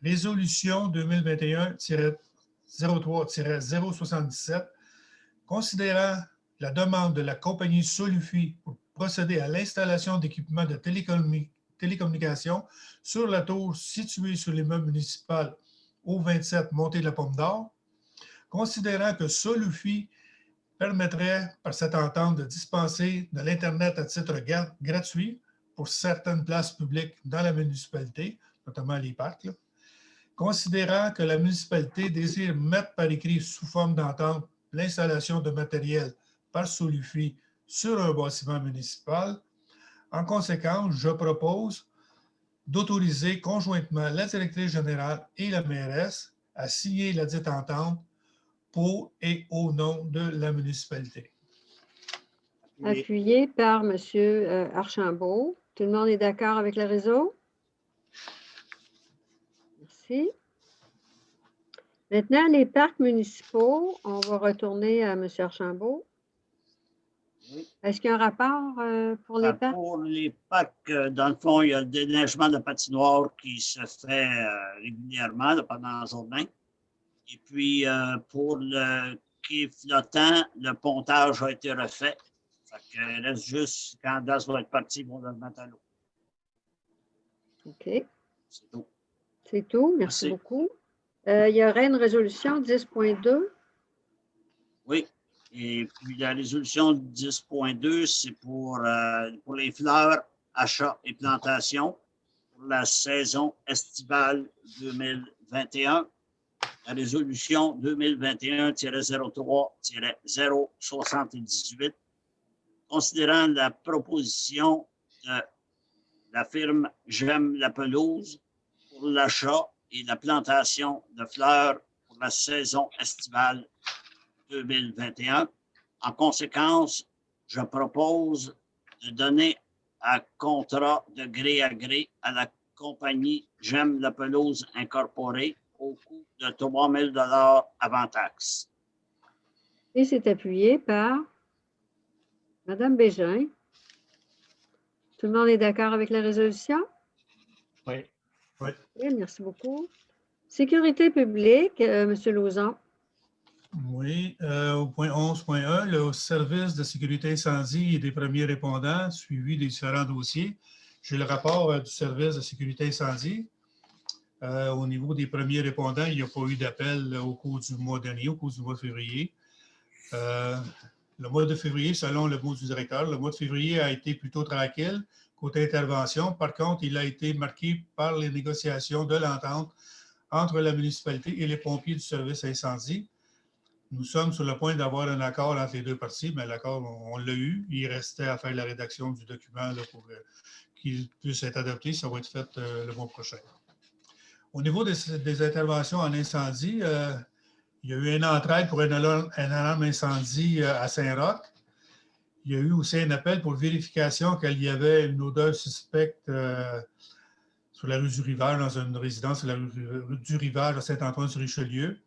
Résolution 2021-03-077, considérant la demande de la compagnie Solufi pour procéder à l'installation d'équipements de télécommunications sur la tour située sur l'immeuble municipal au 27 montée de la Pomme d'Or, considérant que Solufi permettrait, par cette entente, de dispenser de l'Internet à titre gratuit pour certaines places publiques dans la municipalité, notamment les parcs, là. Considérant que la municipalité désire mettre par écrit sous forme d'entente l'installation de matériel par Solufi sur un bâtiment municipal, en conséquence, je propose d'autoriser conjointement la directrice générale et la mairesse à signer la dite entente pour et au nom de la municipalité. Appuyé par M. Archambault. Tout le monde est d'accord avec le réseau? Merci. Maintenant, les parcs municipaux, on va retourner à M. Archambault. Oui. Est-ce qu'il y a un rapport pour les parcs? Pour les parcs, dans le fond, il y a le déneigement de patinoire qui se fait régulièrement là, pendant la journée. Et puis, pour le quai flottant, le pontage a été refait. Il reste juste, quand l'as va être parti, ils vont le mettre à l'eau. OK. C'est tout. C'est tout. Merci Merci. beaucoup. Il y aurait une résolution 10.2. Oui. Et puis, la résolution 10.2, c'est pour les fleurs, achats et plantations pour la saison estivale 2021. La résolution 2021-03-078, considérant la proposition de la firme J'aime la pelouse pour l'achat et la plantation de fleurs pour la saison estivale 2021. En conséquence, je propose de donner un contrat de gré à gré à la compagnie J'aime la pelouse incorporée au coût de 3 000 $ avant taxe. Et c'est appuyé par Mme Bégin. Tout le monde est d'accord avec la résolution? Oui. Oui. Oui, merci beaucoup. Sécurité publique, M. Lauzon. Oui, au point 11.1, le service de sécurité incendie et des premiers répondants, suivi des différents dossiers. J'ai le rapport du service de sécurité incendie. Au niveau des premiers répondants, il n'y a pas eu d'appel au cours du mois dernier, au cours du mois de février. Le mois de février, selon le mot du directeur, le mois de février a été plutôt tranquille côté intervention. Par contre, il a été marqué par les négociations de l'entente entre la municipalité et les pompiers du service incendie. Nous sommes sur le point d'avoir un accord entre les deux parties, mais l'accord, on l'a eu. Il restait à faire la rédaction du document là, pour qu'il puisse être adopté. Ça va être fait le mois prochain. Au niveau des interventions en incendie, il y a eu une entraide pour un alarme incendie à Saint-Roch. Il y a eu aussi un appel pour vérification qu'il y avait une odeur suspecte sur la rue du Rivage, dans une résidence sur la rue du Rivage à Saint-Antoine-sur-Richelieu.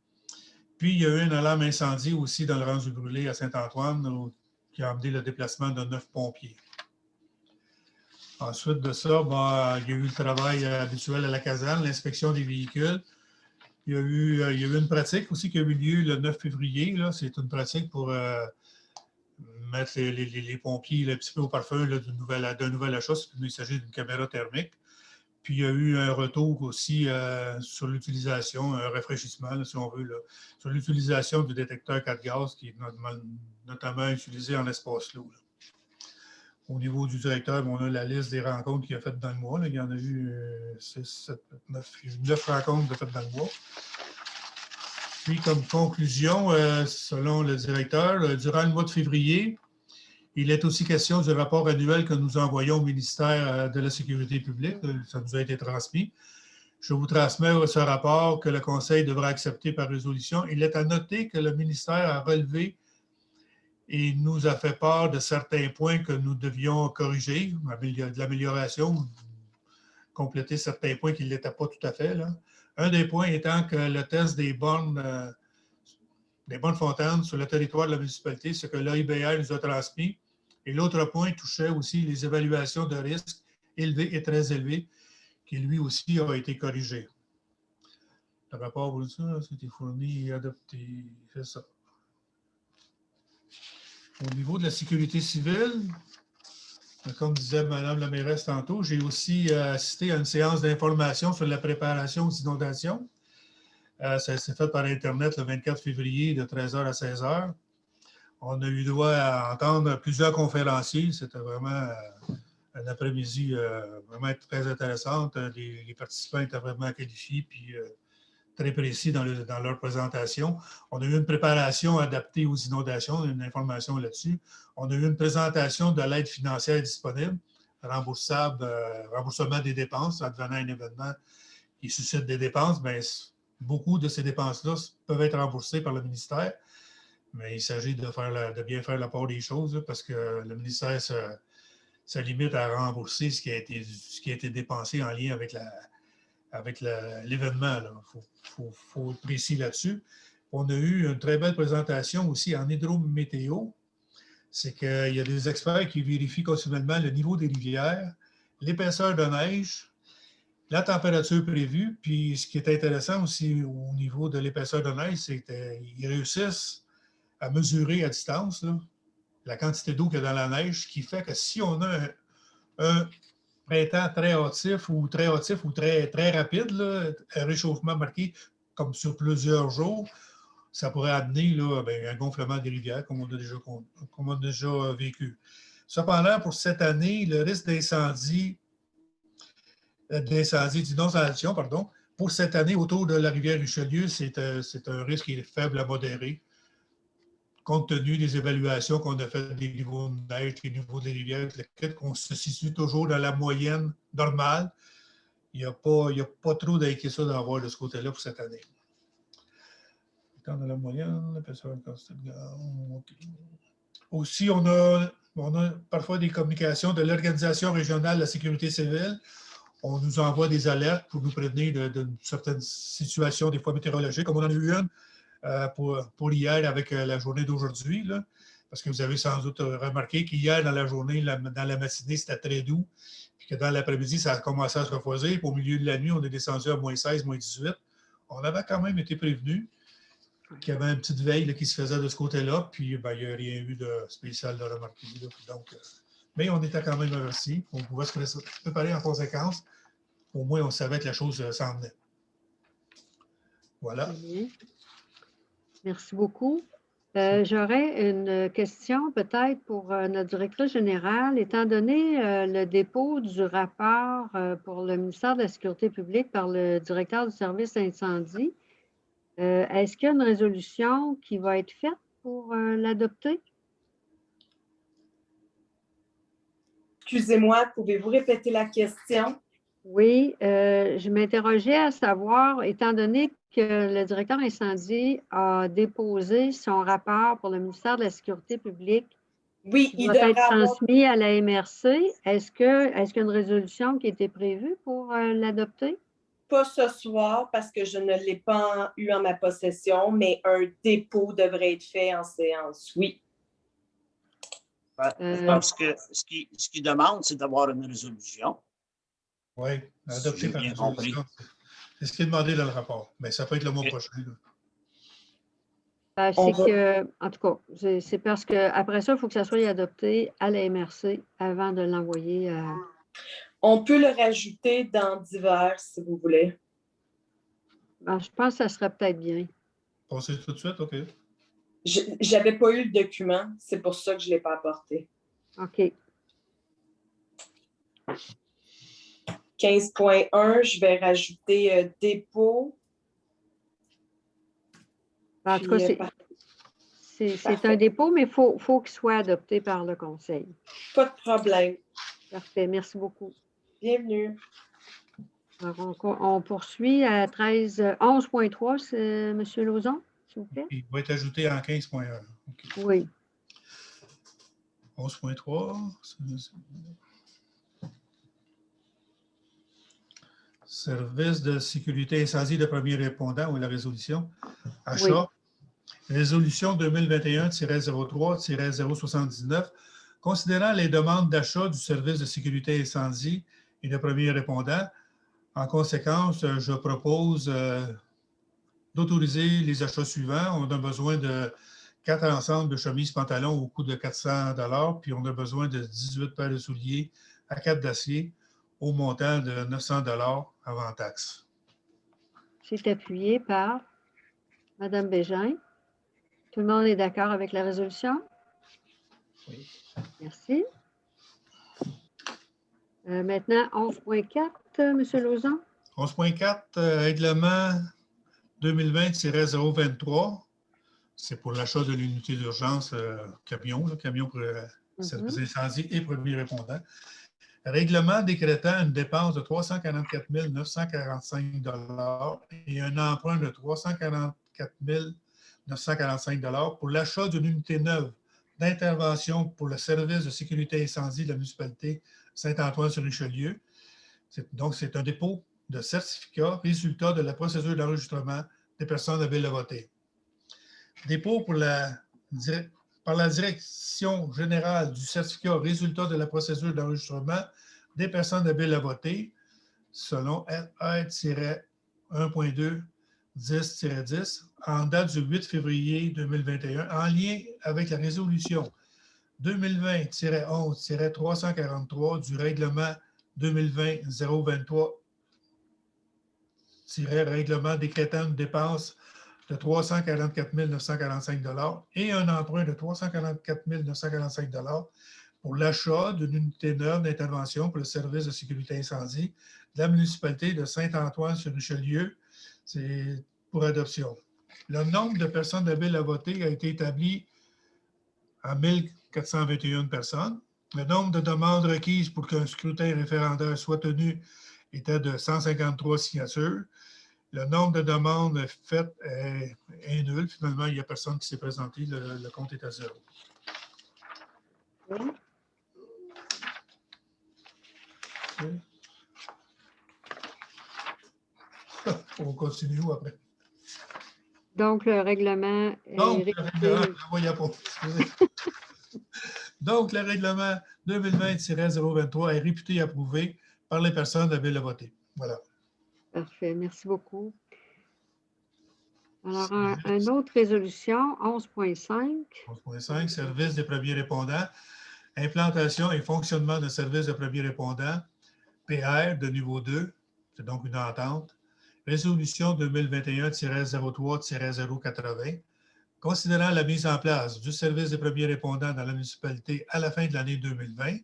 Puis, il y a eu une alarme incendie aussi dans le rang du Brûlé à Saint-Antoine qui a amené le déplacement de 9 pompiers. Ensuite de ça, il y a eu le travail habituel à la caserne, l'inspection des véhicules. Il y a eu une pratique aussi qui a eu lieu le 9 février. C'est une pratique pour mettre les pompiers un petit peu au parfum d'un nouvel achat. Il s'agit d'une caméra thermique. Puis il y a eu un retour aussi sur l'utilisation, un rafraîchissement, là, si on veut, là, sur l'utilisation du détecteur 4 gaz qui est notamment utilisé en espace clos. Là. Au niveau du directeur, on a la liste des rencontres qu'il a faites dans le mois. Là. Il y en a eu 6, 7, 9 rencontres de faites dans le mois. Puis, comme conclusion, selon le directeur, durant le mois de février, il est aussi question du rapport annuel que nous envoyons au ministère de la Sécurité publique. Ça nous a été transmis. Je vous transmets ce rapport que le Conseil devra accepter par résolution. Il est à noter que le ministère a relevé et nous a fait part de certains points que nous devions corriger, de l'amélioration, compléter certains points qui ne l'étaient pas tout à fait. Là. Un des points étant que le test des bornes fontaines sur le territoire de la municipalité, ce que l'AIBR nous a transmis. Et l'autre point touchait aussi les évaluations de risques élevés et très élevés, qui lui aussi a été corrigé. Le rapport, vous ça, c'était fourni et adopté. C'est ça. Au niveau de la sécurité civile, comme disait Mme la mairesse tantôt, j'ai aussi assisté à une séance d'information sur la préparation aux inondations. Ça s'est fait par Internet le 24 février de 13h à 16h. On a eu droit à entendre plusieurs conférenciers. C'était vraiment un après-midi vraiment très intéressant. Les participants étaient vraiment qualifiés puis très précis dans leur présentation. On a eu une préparation adaptée aux inondations, une information là-dessus. On a eu une présentation de l'aide financière disponible, remboursement des dépenses, advenant un événement qui suscite des dépenses. Bien, beaucoup de ces dépenses-là peuvent être remboursées par le ministère, mais il s'agit de bien faire la part des choses parce que le ministère se limite à rembourser ce qui a été dépensé en lien avec l'événement. Il faut être précis là-dessus. On a eu une très belle présentation aussi en hydrométéo. C'est qu'il y a des experts qui vérifient continuellement le niveau des rivières, l'épaisseur de neige, la température prévue. Puis ce qui est intéressant aussi au niveau de l'épaisseur de neige, c'est qu'ils réussissent à mesurer à distance là, la quantité d'eau qu'il y a dans la neige, ce qui fait que si on a un printemps très hâtif ou très rapide, là, un réchauffement marqué comme sur plusieurs jours, ça pourrait amener là, un gonflement des rivières comme on a déjà vécu. Cependant, pour cette année, le risque d'inondation, pour cette année autour de la rivière Richelieu, c'est un risque qui est faible à modéré, compte tenu des évaluations qu'on a faites des niveaux de neige, des niveaux des rivières, qu'on se situe toujours dans la moyenne normale. Il n'y a pas trop d'inquiétude à avoir de ce côté-là pour cette année. Dans la moyenne, aussi, on a parfois des communications de l'Organisation régionale de la sécurité civile. On nous envoie des alertes pour nous prévenir de certaines situations, des fois météorologiques, comme on en a eu une pour hier avec la journée d'aujourd'hui. Parce que vous avez sans doute remarqué qu'hier, dans la journée, dans la matinée, c'était très doux. Puis que dans l'après-midi, ça a commencé à se refroidir. Puis au milieu de la nuit, on est descendu à moins 16, moins 18. On avait quand même été prévenus qu'il y avait une petite veille là, qui se faisait de ce côté-là. Puis il n'y a rien eu de spécial de remarqué. Donc, mais on était quand même avertis. On pouvait se préparer en conséquence. Au moins, on savait que la chose s'en venait. Voilà. Merci beaucoup. J'aurais une question peut-être pour notre directrice générale. Étant donné le dépôt du rapport pour le ministère de la Sécurité publique par le directeur du service incendie, est-ce qu'il y a une résolution qui va être faite pour l'adopter? Excusez-moi, pouvez-vous répéter la question? Oui, je m'interrogeais à savoir, étant donné que le directeur incendie a déposé son rapport pour le ministère de la Sécurité publique, oui, il doit être transmis à la MRC. Est-ce qu'il y a une résolution qui a été prévue pour l'adopter? Pas ce soir parce que je ne l'ai pas eu en ma possession, mais un dépôt devrait être fait en séance, oui. Parce que ce qu'il demande, c'est d'avoir une résolution. Oui, adopté par résolution. C'est ce qui est demandé dans le rapport. Mais ça peut être le mois prochain. En tout cas, c'est parce qu'après ça, il faut que ça soit adopté à la MRC avant de l'envoyer à... On peut le rajouter dans divers, si vous voulez. Ben, je pense que ça serait peut-être bien. Passez tout de suite, OK. J'avais pas eu le document, c'est pour ça que je ne l'ai pas apporté. OK. 15.1, je vais rajouter dépôt. En tout cas, c'est un dépôt, mais il faut qu'il soit adopté par le Conseil. Pas de problème. Parfait. Merci beaucoup. Bienvenue. Alors, on poursuit à 11.3, M. Lauzon, s'il vous plaît. Il va être ajouté en 15.1. Okay. Oui. 11.3. Service de sécurité incendie de premier répondant ou la résolution. Achat. Oui. Résolution 2021-03-079. Considérant les demandes d'achat du service de sécurité incendie et de premier répondant, en conséquence, je propose d'autoriser les achats suivants. On a besoin de 4 ensembles de chemises pantalons au coût de 400 $, puis on a besoin de 18 paires de souliers à 4 d'acier au montant de 900 $ avant taxe. C'est appuyé par Mme Bégin. Tout le monde est d'accord avec la résolution? Oui. Merci. Maintenant, 11.4, M. Lauzon. 11.4, règlement 2020-023. C'est pour l'achat de l'unité d'urgence camion pour service incendie et premier répondant. Règlement décrétant une dépense de 344 945 $ et un emprunt de 344 945 $ pour l'achat d'une unité neuve d'intervention pour le service de sécurité incendie de la municipalité Saint-Antoine-sur-Richelieu. Donc, c'est un dépôt de certificat résultat de la procédure d'enregistrement des personnes habiles à voter. Dépôt par la Direction générale du certificat résultat de la procédure d'enregistrement des personnes habiles à voter selon R1.2-10-10 en date du 8 février 2021 en lien avec la résolution 2020-11-343 du règlement 2020-023 règlement décrétant une dépense de 344 945 $ et un emprunt de 344 945 $ pour l'achat d'une unité neuve d'intervention pour le service de sécurité incendie de la municipalité de Saint-Antoine-sur-Richelieu. C'est pour adoption. Le nombre de personnes habiles à voter a été établi à 1421 personnes. Le nombre de demandes requises pour qu'un scrutin référendaire soit tenu était de 153 signatures. Le nombre de demandes faites est nul. Finalement, il n'y a personne qui s'est présenté. Le compte est à 0. Oui. On continue après. Donc, le règlement est Donc, le règlement 2020-023 est réputé et approuvé par les personnes habiles à voter. Voilà. Parfait. Merci beaucoup. Alors, une autre résolution, 11.5. 11.5, service des premiers répondants. Implantation et fonctionnement d'un service de premiers répondants, PR de niveau 2. C'est donc une entente. Résolution 2021-03-080. Considérant la mise en place du service des premiers répondants dans la municipalité à la fin de l'année 2020,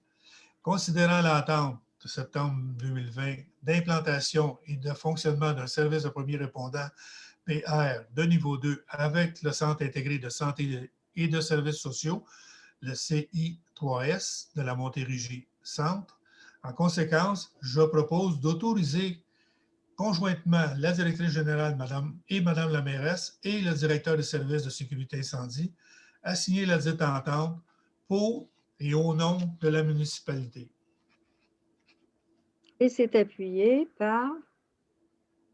considérant l'entente de septembre 2020 d'implantation et de fonctionnement d'un service de premiers répondants PR de niveau 2 avec le Centre intégré de santé et de services sociaux, le CI3S de la Montérégie Centre. En conséquence, je propose d'autoriser conjointement la directrice générale Madame la mairesse et le directeur des services de sécurité incendie à signer la dite entente pour et au nom de la municipalité. Et c'est appuyé par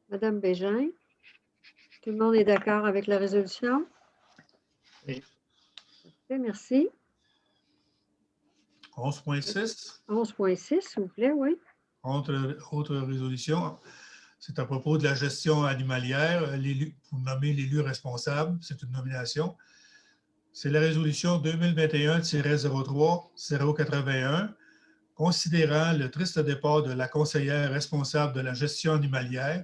Mme Bégin. Tout le monde est d'accord avec la résolution? Oui. Parfait, merci. 11.6. 11.6, s'il vous plaît, oui. Autre résolution. C'est à propos de la gestion animalière. Vous nommez l'élu responsable. C'est une nomination. C'est la résolution 2021-03-081 considérant le triste départ de la conseillère responsable de la gestion animalière,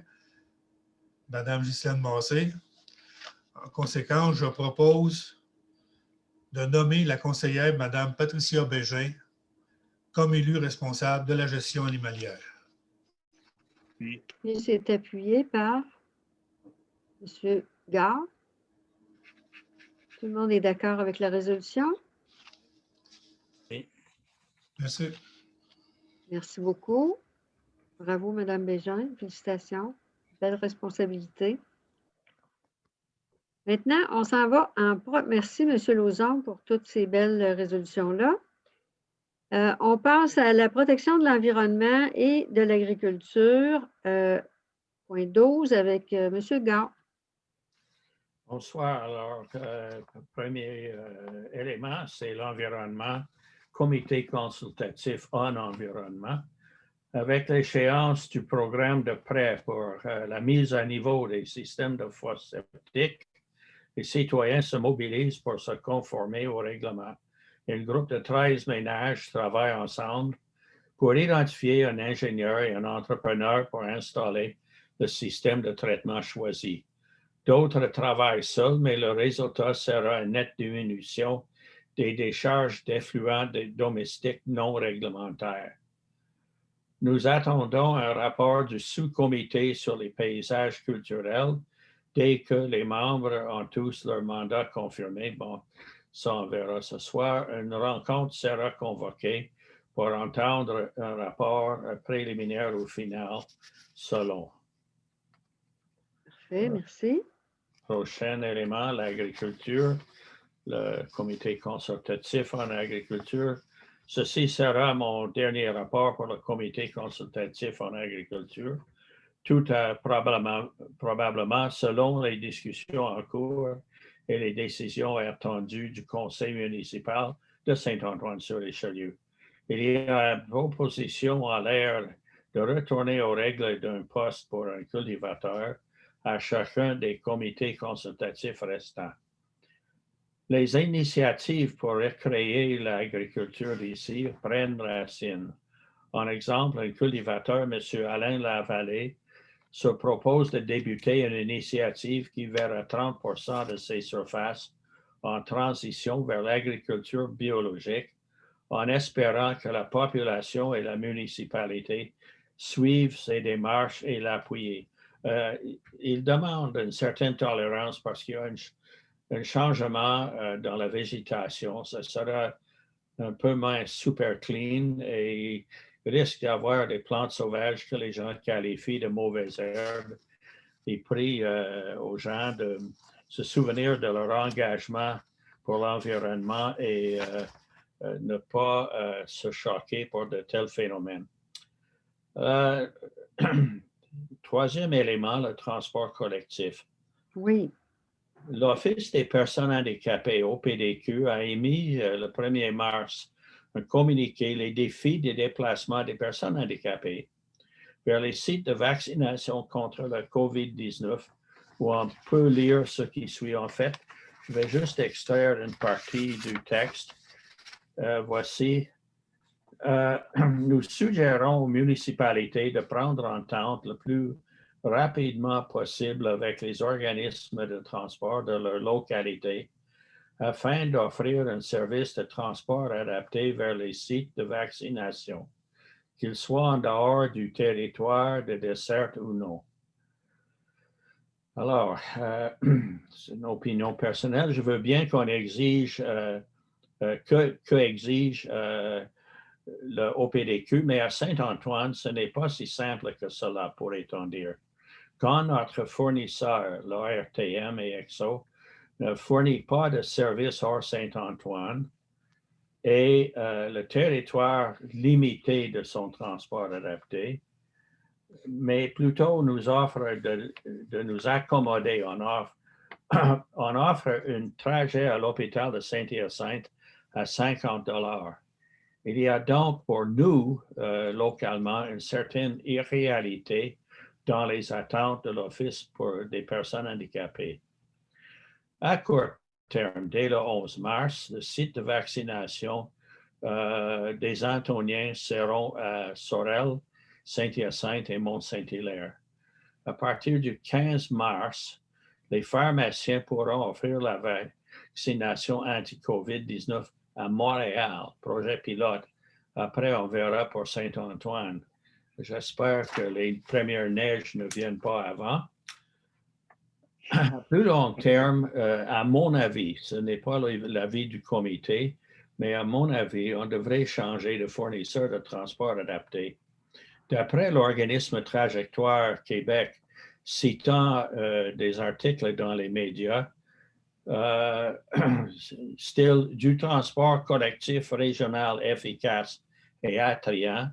Mme Ghislaine Massé, en conséquence, je propose de nommer la conseillère Mme Patricia Bégin comme élue responsable de la gestion animalière. Puis, Et c'est appuyé par M. Gard. Tout le monde est d'accord avec la résolution? Merci. Merci beaucoup. Bravo, Mme Bégin. Félicitations. Belle responsabilité. Maintenant, on s'en va en merci, M. Lauzon, pour toutes ces belles résolutions-là. On passe à la protection de l'environnement et de l'agriculture. Point 12 avec M. Gard. Bonsoir. Alors, premier élément, c'est l'environnement, comité consultatif en environnement. Avec l'échéance du programme de prêt pour la mise à niveau des systèmes de fosses septiques, les citoyens se mobilisent pour se conformer au règlement. Un groupe de 13 ménages travaille ensemble pour identifier un ingénieur et un entrepreneur pour installer le système de traitement choisi. D'autres travaillent seuls, mais le résultat sera une nette diminution des décharges d'effluents domestiques non réglementaires. Nous attendons un rapport du sous-comité sur les paysages culturels dès que les membres ont tous leur mandat confirmé. Bon, ça on verra ce soir. Une rencontre sera convoquée pour entendre un rapport préliminaire ou final selon. Parfait, merci. Prochain élément, l'agriculture, le comité consultatif en agriculture. Ceci sera mon dernier rapport pour le comité consultatif en agriculture. Tout probablement selon les discussions en cours et les décisions attendues du conseil municipal de Saint-Antoine-sur-Richelieu. Il y a une proposition en l'air de retourner aux règles d'un poste pour un cultivateur à chacun des comités consultatifs restants. Les initiatives pour recréer l'agriculture ici prennent racine. En exemple, un cultivateur, M. Alain Lavallée, se propose de débuter une initiative qui verra 30% de ses surfaces en transition vers l'agriculture biologique, en espérant que la population et la municipalité suivent ces démarches et l'appuient. Il demande une certaine tolérance parce qu'il y a un changement dans la végétation. Ça sera un peu moins super clean et risque d'avoir des plantes sauvages que les gens qualifient de mauvaises herbes. Il prie aux gens de se souvenir de leur engagement pour l'environnement et ne pas se choquer pour de tels phénomènes. Troisième élément, le transport collectif. Oui. L'Office des personnes handicapées, OPDQ, a émis le 1er mars un communiqué, les défis des déplacements des personnes handicapées vers les sites de vaccination contre le COVID-19, où on peut lire ce qui suit. En fait, je vais juste extraire une partie du texte. Voici. Nous suggérons aux municipalités de prendre entente le plus rapidement possible avec les organismes de transport de leur localité afin d'offrir un service de transport adapté vers les sites de vaccination, qu'ils soient en dehors du territoire de desserte ou non. Alors, c'est une opinion personnelle. Je veux bien qu'on exige, que exige le OPDQ, mais à Saint-Antoine, ce n'est pas si simple que cela, pourrait-on dire. Quand notre fournisseur, l'ORTM et EXO, ne fournit pas de service hors Saint-Antoine et le territoire limité de son transport adapté, mais plutôt nous offre de nous accommoder. On offre un trajet à l'hôpital de Saint-Hyacinthe à 50 $. Il y a donc pour nous, localement, une certaine irréalité dans les attentes de l'Office pour des personnes handicapées. À court terme, dès le 11 mars, le site de vaccination des Antoniens seront à Sorel, Saint-Hyacinthe et Mont-Saint-Hilaire. À partir du 15 mars, les pharmaciens pourront offrir la vaccination anti-COVID-19 à Montréal, projet pilote. Après, on verra pour Saint-Antoine. J'espère que les premières neiges ne viennent pas avant. À plus long terme, à mon avis, ce n'est pas l'avis du comité, mais à mon avis, on devrait changer de fournisseur de transport adapté. D'après l'organisme Trajectoire Québec, citant des articles dans les médias, style du transport collectif régional efficace et attrayant,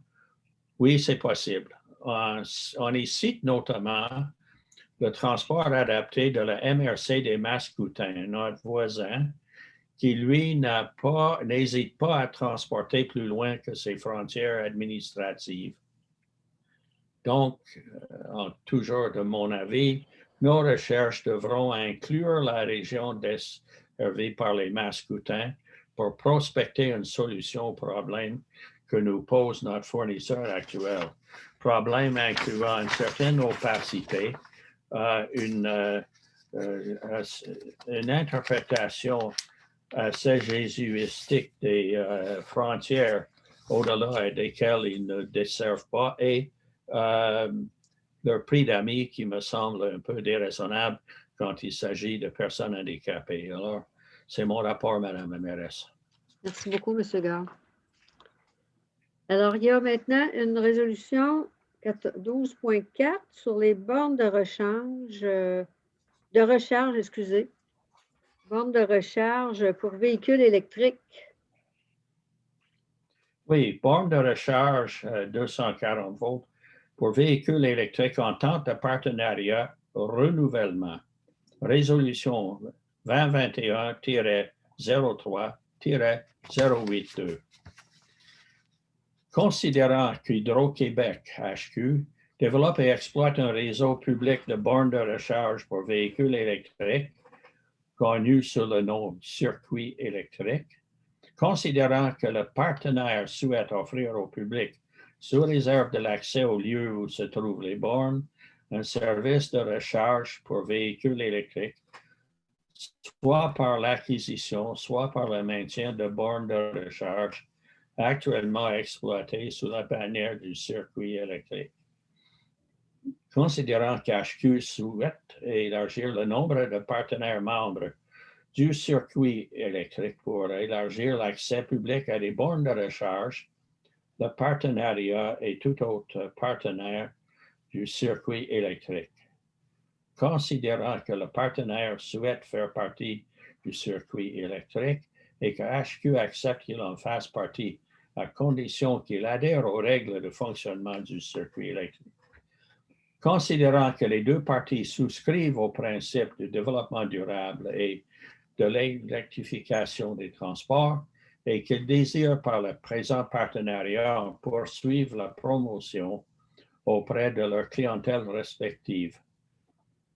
oui, c'est possible. On y cite notamment le transport adapté de la MRC des Mascoutins, notre voisin, qui, lui, n'hésite pas à transporter plus loin que ses frontières administratives. Donc, toujours de mon avis, nos recherches devront inclure la région desservie par les Mascoutins pour prospecter une solution au problème que nous pose notre fournisseur actuel. Problème incluant une certaine opacité, une interprétation assez jésuistique des frontières au-delà desquelles ils ne desservent pas et leur prix d'amis qui me semble un peu déraisonnable quand il s'agit de personnes handicapées. Alors, c'est mon rapport, Madame la mairesse. Merci beaucoup, M. Gard. Alors, il y a maintenant une résolution 12.4 sur les bornes de recharge, excusez. Bornes de recharge pour véhicules électriques. Oui, borne de recharge 240 volts pour véhicules électriques en temps de partenariat renouvellement. Résolution 2021-03-082. Considérant qu'Hydro-Québec, HQ, développe et exploite un réseau public de bornes de recharge pour véhicules électriques, connu sous le nom circuit électrique, considérant que le partenaire souhaite offrir au public, sous réserve de l'accès au lieu où se trouvent les bornes, un service de recharge pour véhicules électriques, soit par l'acquisition, soit par le maintien de bornes de recharge actuellement exploitées sous la bannière du circuit électrique. Considérant qu'HQ souhaite élargir le nombre de partenaires membres du circuit électrique pour élargir l'accès public à des bornes de recharge, le partenariat et tout autre partenaire du circuit électrique. Considérant que le partenaire souhaite faire partie du circuit électrique et que HQ accepte qu'il en fasse partie à condition qu'il adhère aux règles de fonctionnement du circuit électrique. Considérant que les deux parties souscrivent au principe du développement durable et de l'électrification des transports et qu'ils désirent par le présent partenariat en poursuivre la promotion auprès de leur clientèle respective.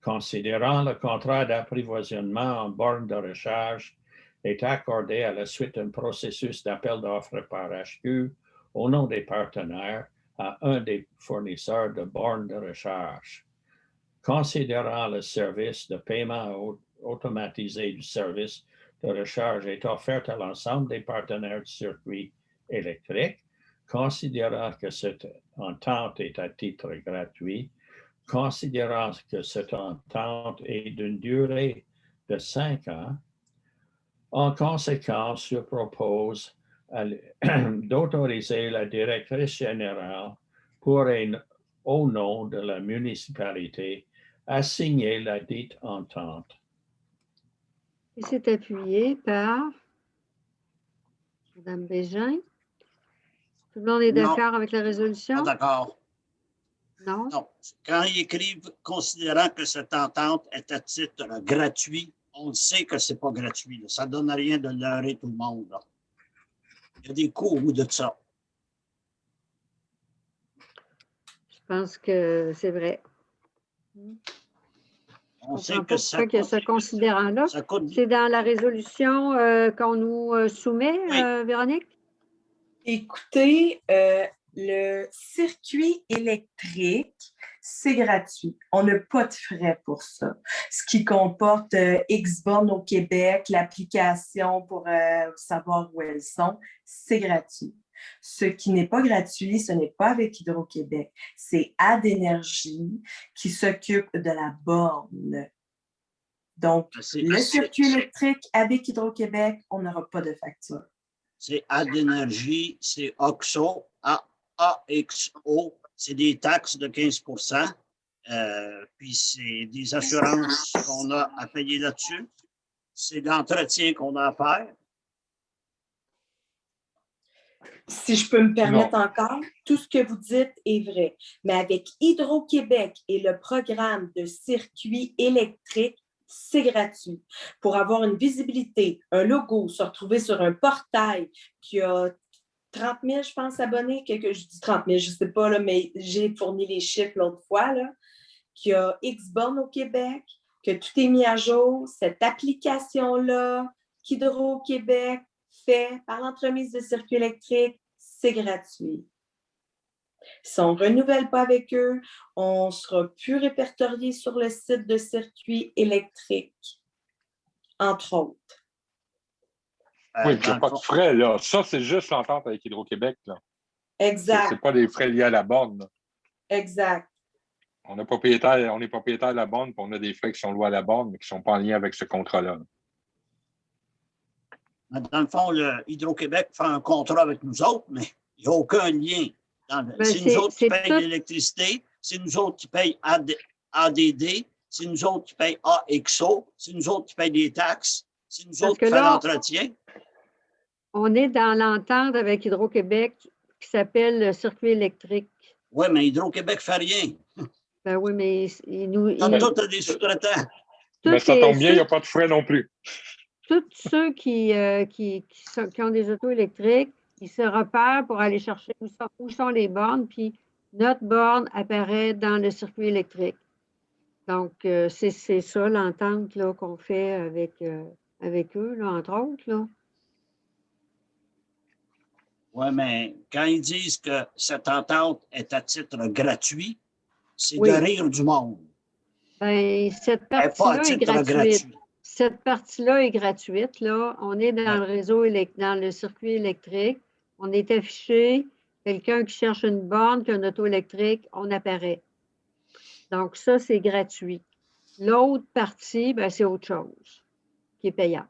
Considérant le contrat d'approvisionnement en bornes de recharge est accordé à la suite d'un processus d'appel d'offres par HQ au nom des partenaires à un des fournisseurs de bornes de recharge. Considérant le service de paiement automatisé du service de recharge est offert à l'ensemble des partenaires du circuit électrique, considérant que cette entente est à titre gratuit, considérant que cette entente est d'une durée de 5 ans, en conséquence, je propose d'autoriser la directrice générale au nom de la municipalité à signer la dite entente. Et c'est appuyé par Mme Bégin. Tout le monde est d'accord avec la résolution? Pas d'accord. Non? Non. Quand ils écrivent « considérant que cette entente est à titre gratuit », on sait que ce n'est pas gratuit. Là. Ça ne donne rien de leurrer tout le monde. Là. Il y a des coûts au bout de ça. Je pense que c'est vrai. On sait comprends que pas pourquoi il y a ce considérant-là. ça coûte. C'est dans la résolution qu'on nous soumet, Oui. Véronique? Écoutez, le circuit électrique, c'est gratuit. On n'a pas de frais pour ça. Ce qui comporte X-Bornes au Québec, l'application pour savoir où elles sont, c'est gratuit. Ce qui n'est pas gratuit, ce n'est pas avec Hydro-Québec. C'est AdÉnergie qui s'occupe de la borne. Donc, le circuit électrique avec Hydro-Québec, on n'aura pas de facture. C'est AdÉnergie, c'est AXO, AXO, c'est des taxes de 15 puis c'est des assurances qu'on a à payer là-dessus. C'est l'entretien qu'on a à faire. Si je peux me permettre encore, tout ce que vous dites est vrai. Mais avec Hydro-Québec et le programme de circuit électrique, c'est gratuit. Pour avoir une visibilité, un logo, se retrouver sur un portail qui a 30 000, je pense, abonnés, je dis 30 000, je ne sais pas, là, mais j'ai fourni les chiffres l'autre fois, là, qu'il y a X-Bornes au Québec, que tout est mis à jour, cette application-là, qu'Hydro-Québec fait par l'entremise de circuit électrique, c'est gratuit. Si on ne renouvelle pas avec eux, on ne sera plus répertorié sur le site de circuit électrique, entre autres. Oui, il n'y a pas de frais, là. Ça, c'est juste l'entente avec Hydro-Québec, là. Exact. Ce n'est pas des frais liés à la borne, là. Exact. On est propriétaire de la borne, puis on a des frais qui sont loués à la borne, mais qui ne sont pas en lien avec ce contrat-là. Dans le fond, Hydro-Québec fait un contrat avec nous autres, mais il n'y a aucun lien. C'est nous autres qui payent l'électricité, c'est nous autres qui payent ADD, c'est nous autres qui payent AXO, c'est nous autres qui payent des taxes, c'est nous autres qui faisons l'entretien. On est dans l'entente avec Hydro-Québec qui s'appelle le circuit électrique. Oui, mais Hydro-Québec ne fait rien. Ben oui, mais tout a des sous-traitants. Mais ça tombe bien, il n'y a pas de frais non plus. Tous ceux qui ont des autos électriques, ils se repèrent pour aller chercher où sont les bornes, puis notre borne apparaît dans le circuit électrique. Donc, c'est ça l'entente qu'on fait avec eux, là, entre autres. Là. Oui, mais quand ils disent que cette entente est à titre gratuit, c'est oui. de rire du monde. Bien, cette partie-là est gratuite. Cette partie-là est gratuite. Là. On est dans le réseau dans le circuit électrique. On est affiché. Quelqu'un qui cherche une borne, qui a une auto électrique, on apparaît. Donc, ça, c'est gratuit. L'autre partie, ben, c'est autre chose qui est payante.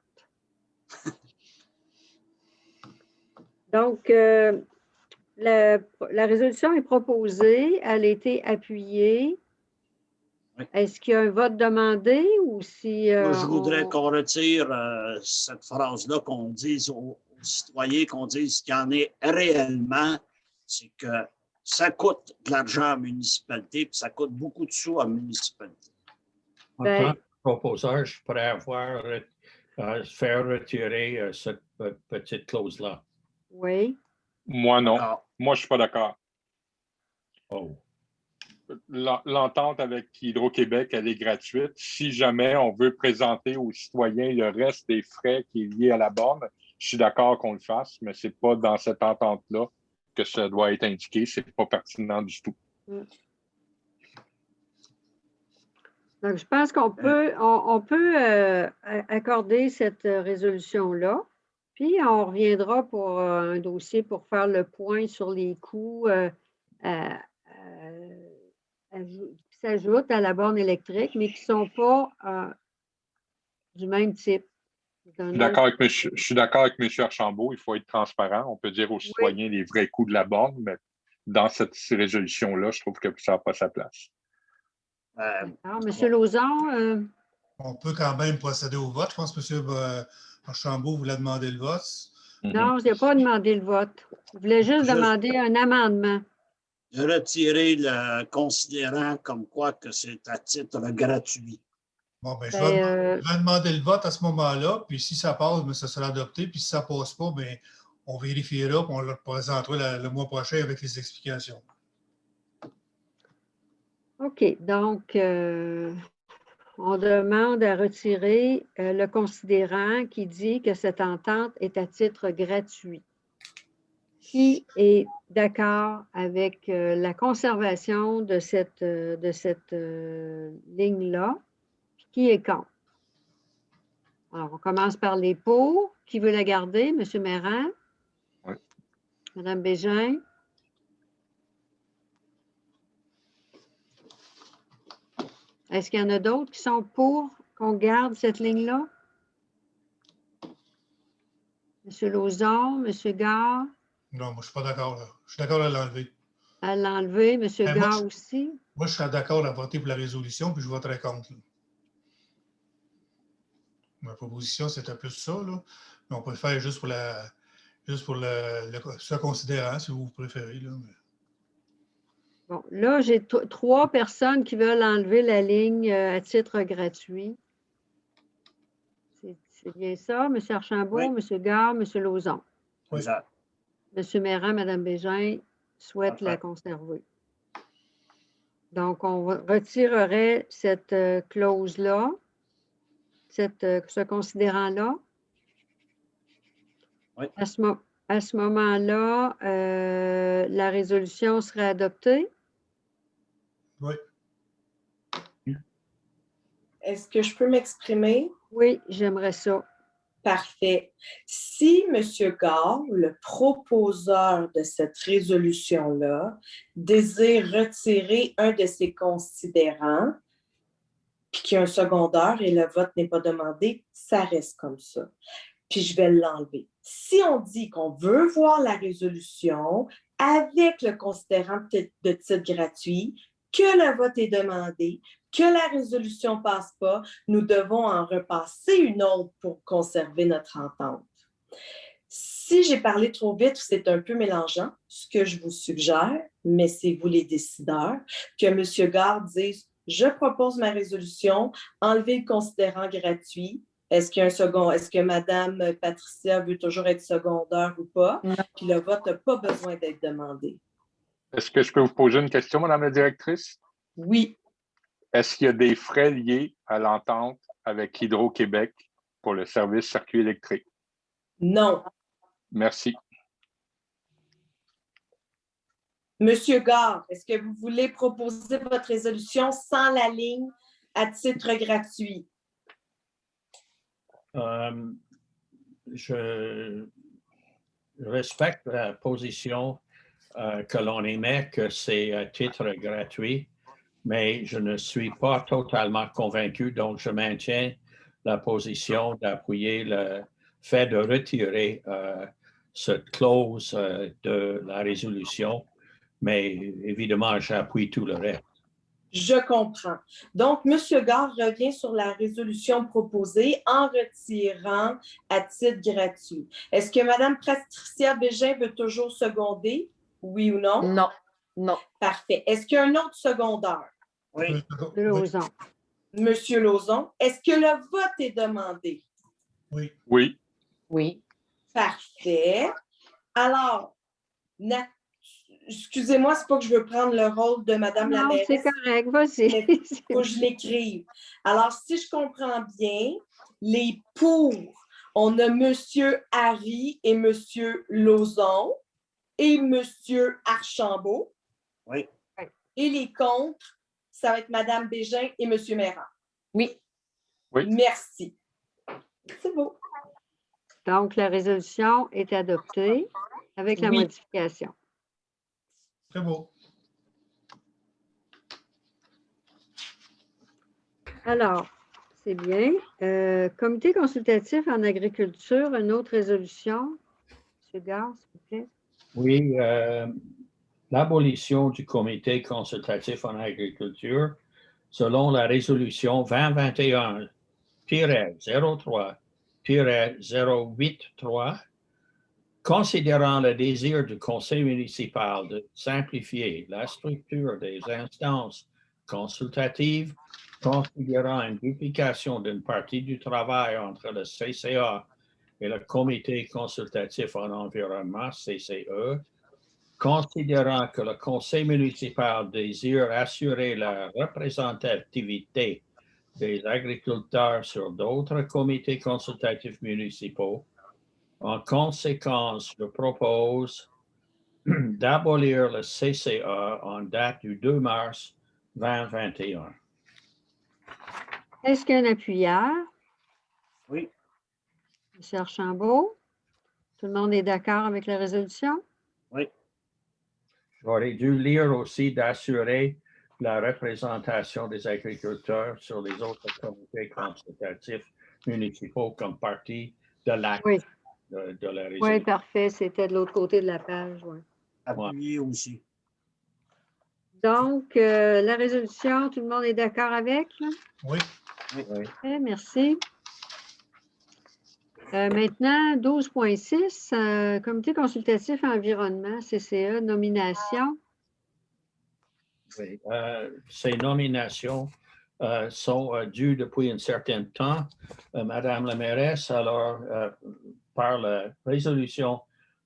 Donc, la résolution est proposée. Elle a été appuyée. Oui. Est-ce qu'il y a un vote demandé ou si... Moi, je voudrais qu'on retire cette phrase-là, qu'on dise aux citoyens, qu'on dise qu'il y en est réellement, c'est que ça coûte de l'argent à la municipalité, puis ça coûte beaucoup de sous à la municipalité. En tant que proposeur, je pourrais faire retirer cette petite clause-là. Oui. Moi, non. Moi, je ne suis pas d'accord. Oh. L'entente avec Hydro-Québec, elle est gratuite. Si jamais on veut présenter aux citoyens le reste des frais qui est lié à la borne, je suis d'accord qu'on le fasse, mais ce n'est pas dans cette entente-là que ça doit être indiqué. Ce n'est pas pertinent du tout. Donc, je pense qu'on peut accorder cette résolution-là. Puis, on reviendra pour un dossier pour faire le point sur les coûts qui s'ajoutent à la borne électrique, mais qui ne sont pas du même type. Je suis d'accord avec M. Archambault, il faut être transparent. On peut dire aux citoyens les vrais coûts de la borne, mais dans cette résolution-là, je trouve que ça n'a pas sa place. Alors, M. Lauzon? On peut quand même procéder au vote. Je pense que M. Archambault voulait demander le vote. Non, je n'ai pas demandé le vote. Je voulais juste demander un amendement. De retirer le considérant comme quoi que c'est à titre gratuit. Bon, ben, je vais demander le vote à ce moment-là, puis si ça passe, bien, ça sera adopté, puis si ça ne passe pas, bien, on vérifiera, puis on le présentera le mois prochain avec les explications. OK, donc, on demande à retirer le considérant qui dit que cette entente est à titre gratuit. Qui est d'accord avec la conservation de cette ligne-là? Qui est contre? Alors, on commence par les pour. Qui veut la garder? M. Méran? Oui. Mme Bégin? Est-ce qu'il y en a d'autres qui sont pour qu'on garde cette ligne-là? M. Lauzon, M. Gare? Non, moi, je ne suis pas d'accord. Là. Je suis d'accord à l'enlever. À l'enlever. M. Ben, Gare aussi? Moi, je serais d'accord à voter pour la résolution, puis je voterai contre. Là. Ma proposition, c'était plus ça, là. Mais on peut le faire juste pour ce considérant, si vous préférez. Là. Bon, là, j'ai 3 personnes qui veulent enlever la ligne à titre gratuit. C'est bien ça, M. Archambault, Oui. M. Gare, M. Lauzon. Oui. Exact. M. Méran, Mme Bégin souhaitent Parfait. la conserver. Donc, on retirerait cette clause-là, ce considérant-là. Oui. À ce moment-là, la résolution serait adoptée. Oui. Est-ce que je peux m'exprimer? Oui, j'aimerais ça. Parfait. Si M. Gare, le proposeur de cette résolution-là, désire retirer un de ses considérants, puis qu'il y a un secondaire et le vote n'est pas demandé, ça reste comme ça. Puis je vais l'enlever. Si on dit qu'on veut voir la résolution avec le considérant de titre gratuit, que le vote est demandé, que la résolution ne passe pas, nous devons en repasser une autre pour conserver notre entente. Si j'ai parlé trop vite ou c'est un peu mélangeant, ce que je vous suggère, mais c'est vous les décideurs, que M. Gare dise « Je propose ma résolution, enlever le considérant gratuit. Est-ce qu'il y a un second? Est-ce que Mme Patricia veut toujours être secondaire ou pas? » Puis le vote n'a pas besoin d'être demandé. Est-ce que je peux vous poser une question, Mme la directrice? Oui. Est-ce qu'il y a des frais liés à l'entente avec Hydro-Québec pour le service circuit électrique? Non. Merci. Monsieur Gare, est-ce que vous voulez proposer votre résolution sans la ligne à titre gratuit? Je respecte la position que l'on émet, que c'est à titre gratuit, mais je ne suis pas totalement convaincu, donc je maintiens la position d'appuyer le fait de retirer cette clause de la résolution, mais évidemment, j'appuie tout le reste. Je comprends. Donc, M. Gare revient sur la résolution proposée en retirant à titre gratuit. Est-ce que Mme Patricia Bégin veut toujours seconder? Oui ou non? Non. Non. Parfait. Est-ce qu'il y a un autre secondaire? Oui. Lauzon. Monsieur Lauzon, est-ce que le vote est demandé? Oui. Oui. Oui. Parfait. Alors, excusez-moi, c'est pas que je veux prendre le rôle de Mme la Non, mairesse. c'est correct, vas-y. Mais il faut que je l'écrive. Alors, si je comprends bien, les pour, on a M. Harry et M. Lauzon et M. Archambault. Oui. Et les contre, ça va être Mme Bégin et M. Méran. Oui. Oui. Merci. C'est beau. Donc, la résolution est adoptée avec la Oui. modification. Très beau. Alors, c'est bien. Comité consultatif en agriculture, une autre résolution. M. Gare, s'il vous plaît. Oui, l'abolition du comité consultatif en agriculture selon la résolution 2021-03-083, considérant le désir du conseil municipal de simplifier la structure des instances consultatives, considérant une duplication d'une partie du travail entre le CCA et le comité consultatif en environnement, CCE, considérant que le conseil municipal désire assurer la représentativité des agriculteurs sur d'autres comités consultatifs municipaux. En conséquence, je propose d'abolir le CCA en date du 2 mars 2021. Est-ce qu'il y a un appuyeur? Oui. M. Archambault? Tout le monde est d'accord avec la résolution? Oui. J'aurais dû lire aussi d'assurer la représentation des agriculteurs sur les autres comités consultatifs municipaux comme partie de l'acte Oui. de la Oui, résolution. parfait. C'était de l'autre côté de la page. Oui. Appuyé aussi. Donc, la résolution, tout le monde est d'accord avec? Là? Oui. Oui. Parfait, merci. Maintenant, 12.6, Comité consultatif environnement, CCE, nomination. Oui. Ces nominations sont dues depuis un certain temps. Madame la mairesse, alors, par la résolution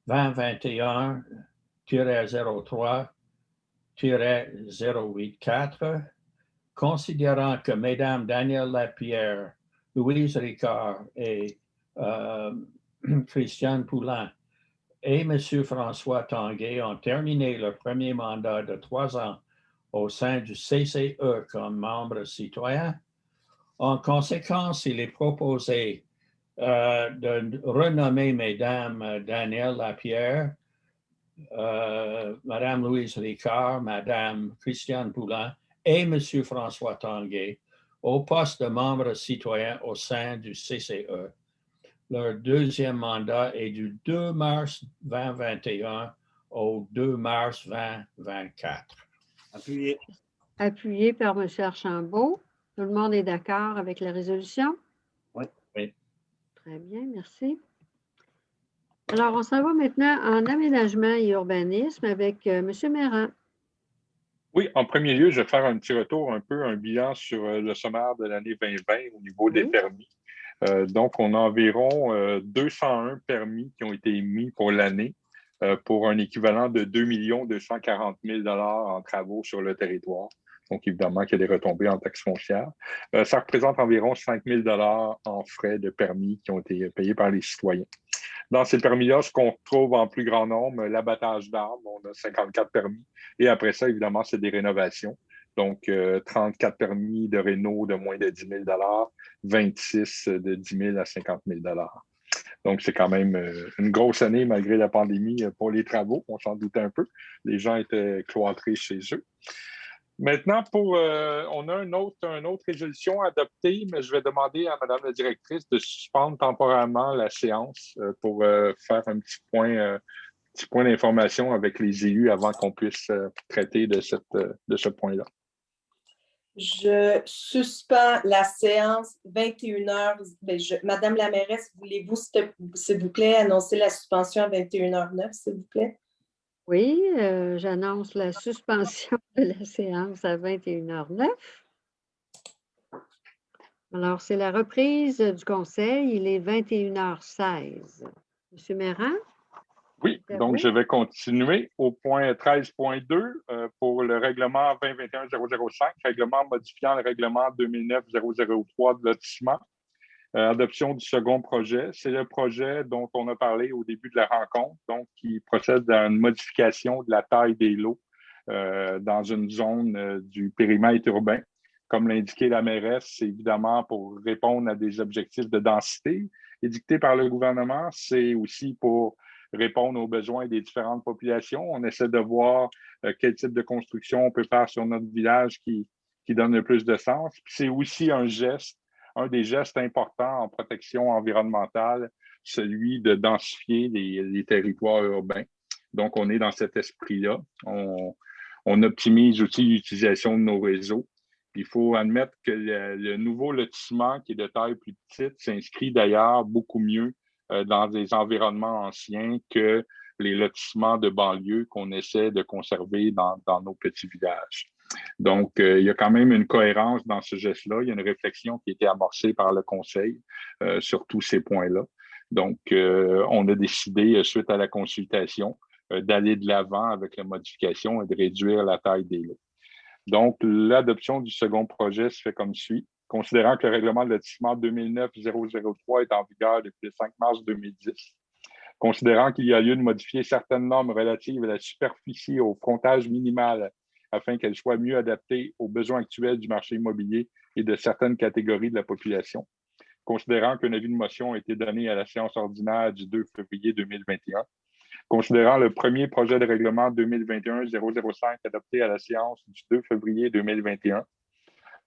2021-03-084, considérant que Mesdames Danielle Lapierre, Louise Ricard et Christiane Poulin et M. François Tanguay ont terminé leur premier mandat de 3 ans au sein du CCE comme membres citoyens. En conséquence, il est proposé de renommer Mesdames Danielle Lapierre, Madame Louise Ricard, Madame Christiane Poulin et M. François Tanguay au poste de membre citoyen au sein du CCE. Leur deuxième mandat est du 2 mars 2021 au 2 mars 2024. Appuyé. Appuyé par M. Archambault. Tout le monde est d'accord avec la résolution? Oui. Oui. Très bien, merci. Alors, on s'en va maintenant en aménagement et urbanisme avec M. Méran. Oui, en premier lieu, je vais faire un petit retour, un bilan sur le sommaire de l'année 2020 au niveau des permis. Donc, on a environ 201 permis qui ont été émis pour l'année pour un équivalent de 2 240 000 en travaux sur le territoire. Donc, évidemment, qu'il y a des retombées en taxes foncières. Ça représente environ 5 000 en frais de permis qui ont été payés par les citoyens. Dans ces permis-là, ce qu'on retrouve en plus grand nombre, l'abattage d'arbres, on a 54 permis. Et après ça, évidemment, c'est des rénovations. Donc, 34 permis de réno de moins de 10 000 26 de 10 000 à 50 000 Donc, c'est quand même une grosse année malgré la pandémie pour les travaux. On s'en doutait un peu. Les gens étaient cloîtrés chez eux. Maintenant, on a une autre résolution adoptée, mais je vais demander à Mme la directrice de suspendre temporairement la séance pour faire un petit point d'information avec les élus avant qu'on puisse traiter de ce point-là. Je suspends la séance 21h. Madame la mairesse, voulez-vous, s'il vous plaît, annoncer la suspension à 21h09, s'il vous plaît? Oui, j'annonce la suspension de la séance à 21h09. Alors, c'est la reprise du conseil. Il est 21h16. Monsieur Méran? Oui, donc je vais continuer au point 13.2 pour le règlement 2021-005, règlement modifiant le règlement 2009-003 de lotissement. Adoption du second projet. C'est le projet dont on a parlé au début de la rencontre, donc qui procède à une modification de la taille des lots dans une zone du périmètre urbain. Comme l'indiquait la mairesse, c'est évidemment pour répondre à des objectifs de densité édictés par le gouvernement. C'est aussi pour répondre aux besoins des différentes populations. On essaie de voir quel type de construction on peut faire sur notre village qui donne le plus de sens. Puis c'est aussi un des gestes importants en protection environnementale, celui de densifier les territoires urbains. Donc, on est dans cet esprit-là. On optimise aussi l'utilisation de nos réseaux. Il faut admettre que le nouveau lotissement, qui est de taille plus petite, s'inscrit d'ailleurs beaucoup mieux dans des environnements anciens que les lotissements de banlieue qu'on essaie de conserver dans nos petits villages. Donc, il y a quand même une cohérence dans ce geste-là. Il y a une réflexion qui a été amorcée par le Conseil sur tous ces points-là. Donc, on a décidé, suite à la consultation, d'aller de l'avant avec la modification et de réduire la taille des lots. Donc, l'adoption du second projet se fait comme suit. Considérant que le règlement de lotissement 2009-003 est en vigueur depuis le 5 mars 2010, Considérant qu'il y a lieu de modifier certaines normes relatives à la superficie et au frontage minimal afin qu'elles soient mieux adaptées aux besoins actuels du marché immobilier et de certaines catégories de la population. Considérant qu'un avis de motion a été donné à la séance ordinaire du 2 février 2021. Considérant le premier projet de règlement 2021-005 adopté à la séance du 2 février 2021.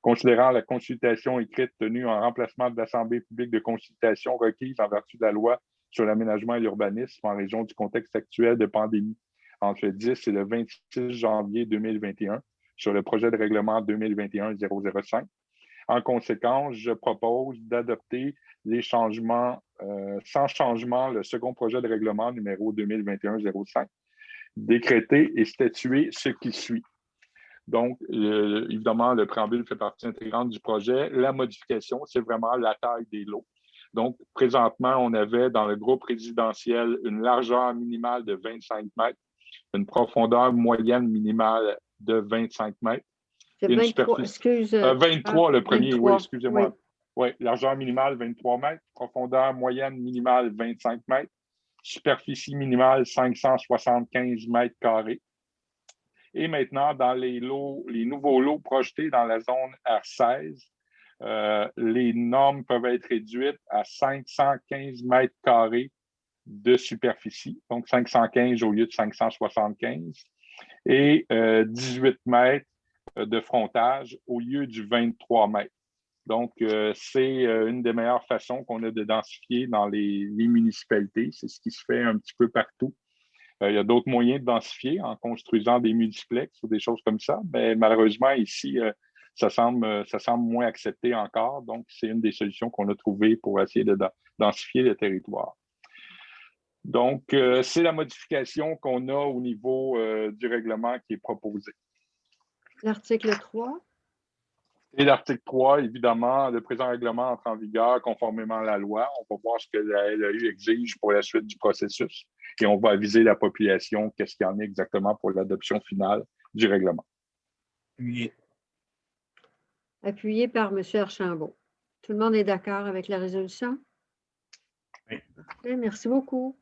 Considérant la consultation écrite tenue en remplacement de l'Assemblée publique de consultation requise en vertu de la loi sur l'aménagement et l'urbanisme en raison du contexte actuel de pandémie entre le 10 et le 26 janvier 2021 sur le projet de règlement 2021-005. En conséquence, je propose d'adopter les changements, sans changement, le second projet de règlement numéro 2021-05, décréter et statuer ce qui suit. Donc, évidemment, le préambule fait partie intégrante du projet. La modification, c'est vraiment la taille des lots. Donc, présentement, on avait dans le groupe résidentiel une largeur minimale de 25 mètres, une profondeur moyenne minimale de 25 mètres. C'est 23, excuse. 23 le premier, 23, oui, excusez-moi. Oui. Oui, largeur minimale 23 mètres, profondeur moyenne minimale 25 mètres, superficie minimale 575 mètres carrés. Et maintenant, dans les nouveaux lots projetés dans la zone R16, les normes peuvent être réduites à 515 mètres carrés de superficie, donc 515 au lieu de 575, et 18 mètres de frontage au lieu du 23 mètres. Donc, c'est une des meilleures façons qu'on a de densifier dans les municipalités. C'est ce qui se fait un petit peu partout. Il y a d'autres moyens de densifier en construisant des multiplex ou des choses comme ça, mais malheureusement, ici, ça semble moins accepté encore. Donc, c'est une des solutions qu'on a trouvées pour essayer de densifier le territoire. Donc, c'est la modification qu'on a au niveau du règlement qui est proposé. L'article 3. Et l'article 3, évidemment, le présent règlement entre en vigueur conformément à la loi. On va voir ce que la LAU exige pour la suite du processus et on va aviser la population qu'est-ce qu'il y en a exactement pour l'adoption finale du règlement. Oui. Appuyé par M. Archambault. Tout le monde est d'accord avec la résolution? Oui. Parfait, merci beaucoup.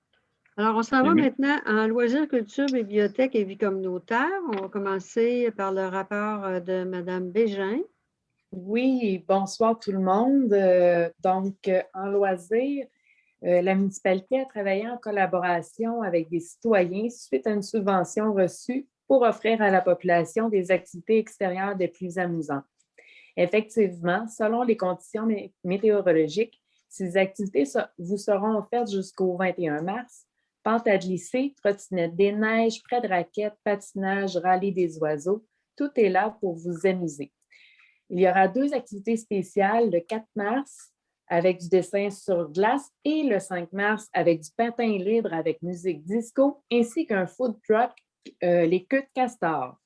Alors, on s'en va maintenant en loisirs, culture, bibliothèque et vie communautaire. On va commencer par le rapport de Mme Bégin. Oui, bonsoir tout le monde. En loisirs, la municipalité a travaillé en collaboration avec des citoyens suite à une subvention reçue pour offrir à la population des activités extérieures des plus amusantes. Effectivement, selon les conditions météorologiques, ces activités vous seront offertes jusqu'au 21 mars. Pente à glisser, trottinette des neiges, près de raquettes, patinage, rallye des oiseaux, tout est là pour vous amuser. Il y aura 2 activités spéciales le 4 mars avec du dessin sur glace et le 5 mars avec du patin libre avec musique disco ainsi qu'un food truck, les queues de castor.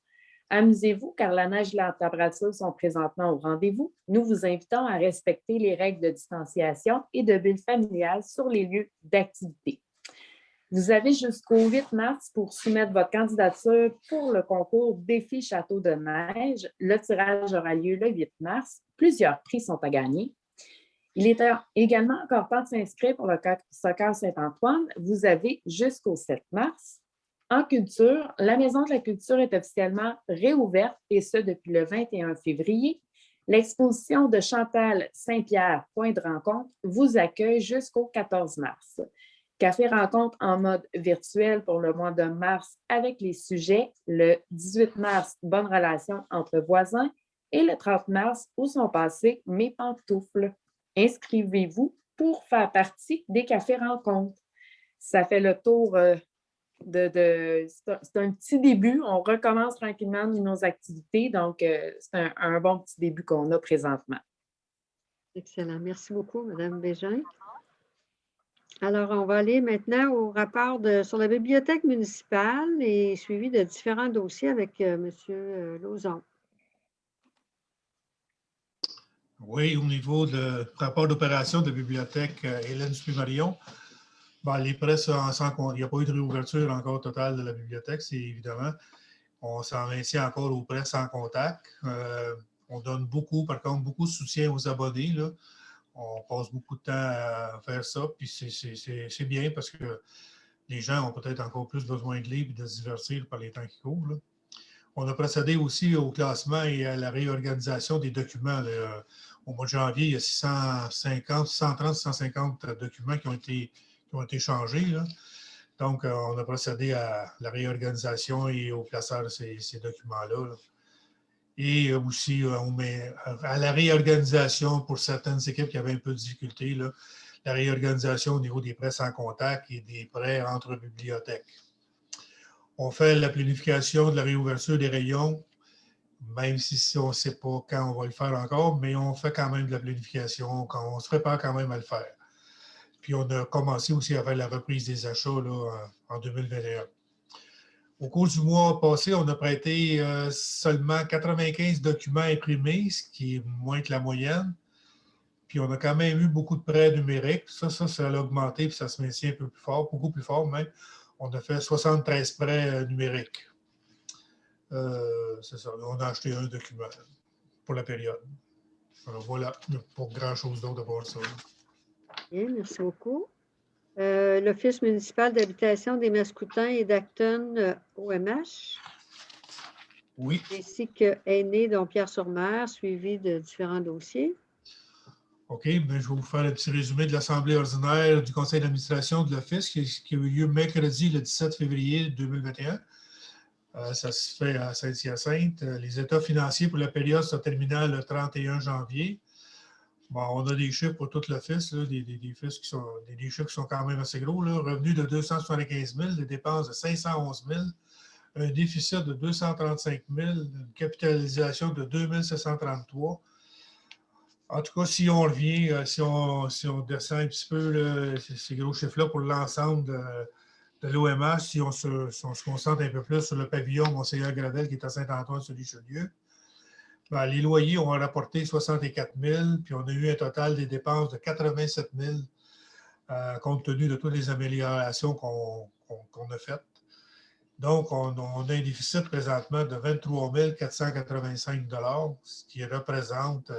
Amusez-vous car la neige et la température sont présentement au rendez-vous. Nous vous invitons à respecter les règles de distanciation et de bulle familiale sur les lieux d'activité. Vous avez jusqu'au 8 mars pour soumettre votre candidature pour le concours Défi Château de neige. Le tirage aura lieu le 8 mars. Plusieurs prix sont à gagner. Il est également encore temps de s'inscrire pour le Soccer Saint-Antoine. Vous avez jusqu'au 7 mars. En culture, la Maison de la culture est officiellement réouverte et ce depuis le 21 février. L'exposition de Chantal Saint-Pierre, Point de rencontre, vous accueille jusqu'au 14 mars. Café rencontre en mode virtuel pour le mois de mars avec les sujets. Le 18 mars, bonne relation entre voisins. Et le 30 mars, où sont passées mes pantoufles? Inscrivez-vous pour faire partie des cafés rencontres. Ça fait le tour c'est un petit début. On recommence tranquillement nos activités. Donc, c'est un bon petit début qu'on a présentement. Excellent. Merci beaucoup, Mme Bégin. Alors, on va aller maintenant au rapport sur la bibliothèque municipale et suivi de différents dossiers avec M. Lauzon. Oui, au niveau du rapport d'opération de la bibliothèque Hélène Supimarion, les prêts, il n'y a pas eu de réouverture encore totale de la bibliothèque, c'est évidemment. On s'en maintient encore aux prêts sans contact. On donne par contre, beaucoup de soutien aux abonnés, là. On passe beaucoup de temps à faire ça, puis c'est bien parce que les gens ont peut-être encore plus besoin de lire et de se divertir par les temps qui courent. Là. On a procédé aussi au classement et à la réorganisation des documents. Là. Au mois de janvier, il y a 630, 650 documents qui ont été changés. Là. Donc, on a procédé à la réorganisation et au placement de ces documents-là. Là. Et aussi, on met à la réorganisation pour certaines équipes qui avaient un peu de difficulté, là, la réorganisation au niveau des prêts sans contact et des prêts entre bibliothèques. On fait la planification de la réouverture des rayons, même si on ne sait pas quand on va le faire encore, mais on fait quand même de la planification, on se prépare quand même à le faire. Puis on a commencé aussi à faire la reprise des achats là, en 2021. Au cours du mois passé, on a prêté seulement 95 documents imprimés, ce qui est moins que la moyenne. Puis on a quand même eu beaucoup de prêts numériques. Ça a augmenté, puis ça se maintient un peu plus fort, beaucoup plus fort même. On a fait 73 prêts numériques. C'est ça, on a acheté un document pour la période. Alors voilà, pas grand-chose d'autre à part ça. Bien, merci beaucoup. L'Office municipal d'habitation des Mascoutins et d'Acton OMH. Oui. Ainsi que Aîné, dont Pierre-sur-Mer, suivi de différents dossiers. OK, bien, je vais vous faire un petit résumé de l'Assemblée ordinaire du Conseil d'administration de l'Office qui a eu lieu mercredi, le 17 février 2021. Ça se fait à Saint-Hyacinthe. Les états financiers pour la période se terminant le 31 janvier. Bon, on a des chiffres pour tout l'Office, des chiffres qui sont quand même assez gros. Là. Revenus de 275 000, des dépenses de 511 000, un déficit de 235 000, une capitalisation de 2 733. En tout cas, si on revient, si on descend un petit peu là, ces gros chiffres-là pour l'ensemble de l'OMH, si on se concentre un peu plus sur le pavillon Monseigneur-Gravel qui est à Saint-Antoine-sur-Richelieu, ben, les loyers ont rapporté 64 000, puis on a eu un total des dépenses de 87 000 compte tenu de toutes les améliorations qu'on a faites. Donc, on a un déficit présentement de 23 485 $, ce qui représente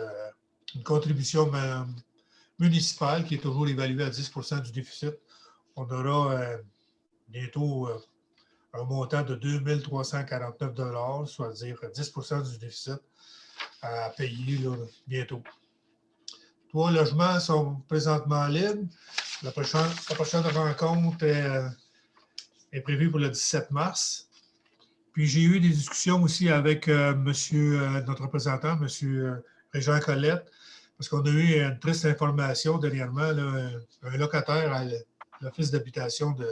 une contribution municipale qui est toujours évaluée à 10 % du déficit. On aura bientôt un montant de 2 349 $, soit-à-dire 10 % du déficit à payer là, bientôt. 3 logements sont présentement libres. La prochaine rencontre est prévue pour le 17 mars. Puis j'ai eu des discussions aussi avec notre représentant, M. Régent Collette, parce qu'on a eu une triste information dernièrement. Là, un locataire à l'Office d'habitation de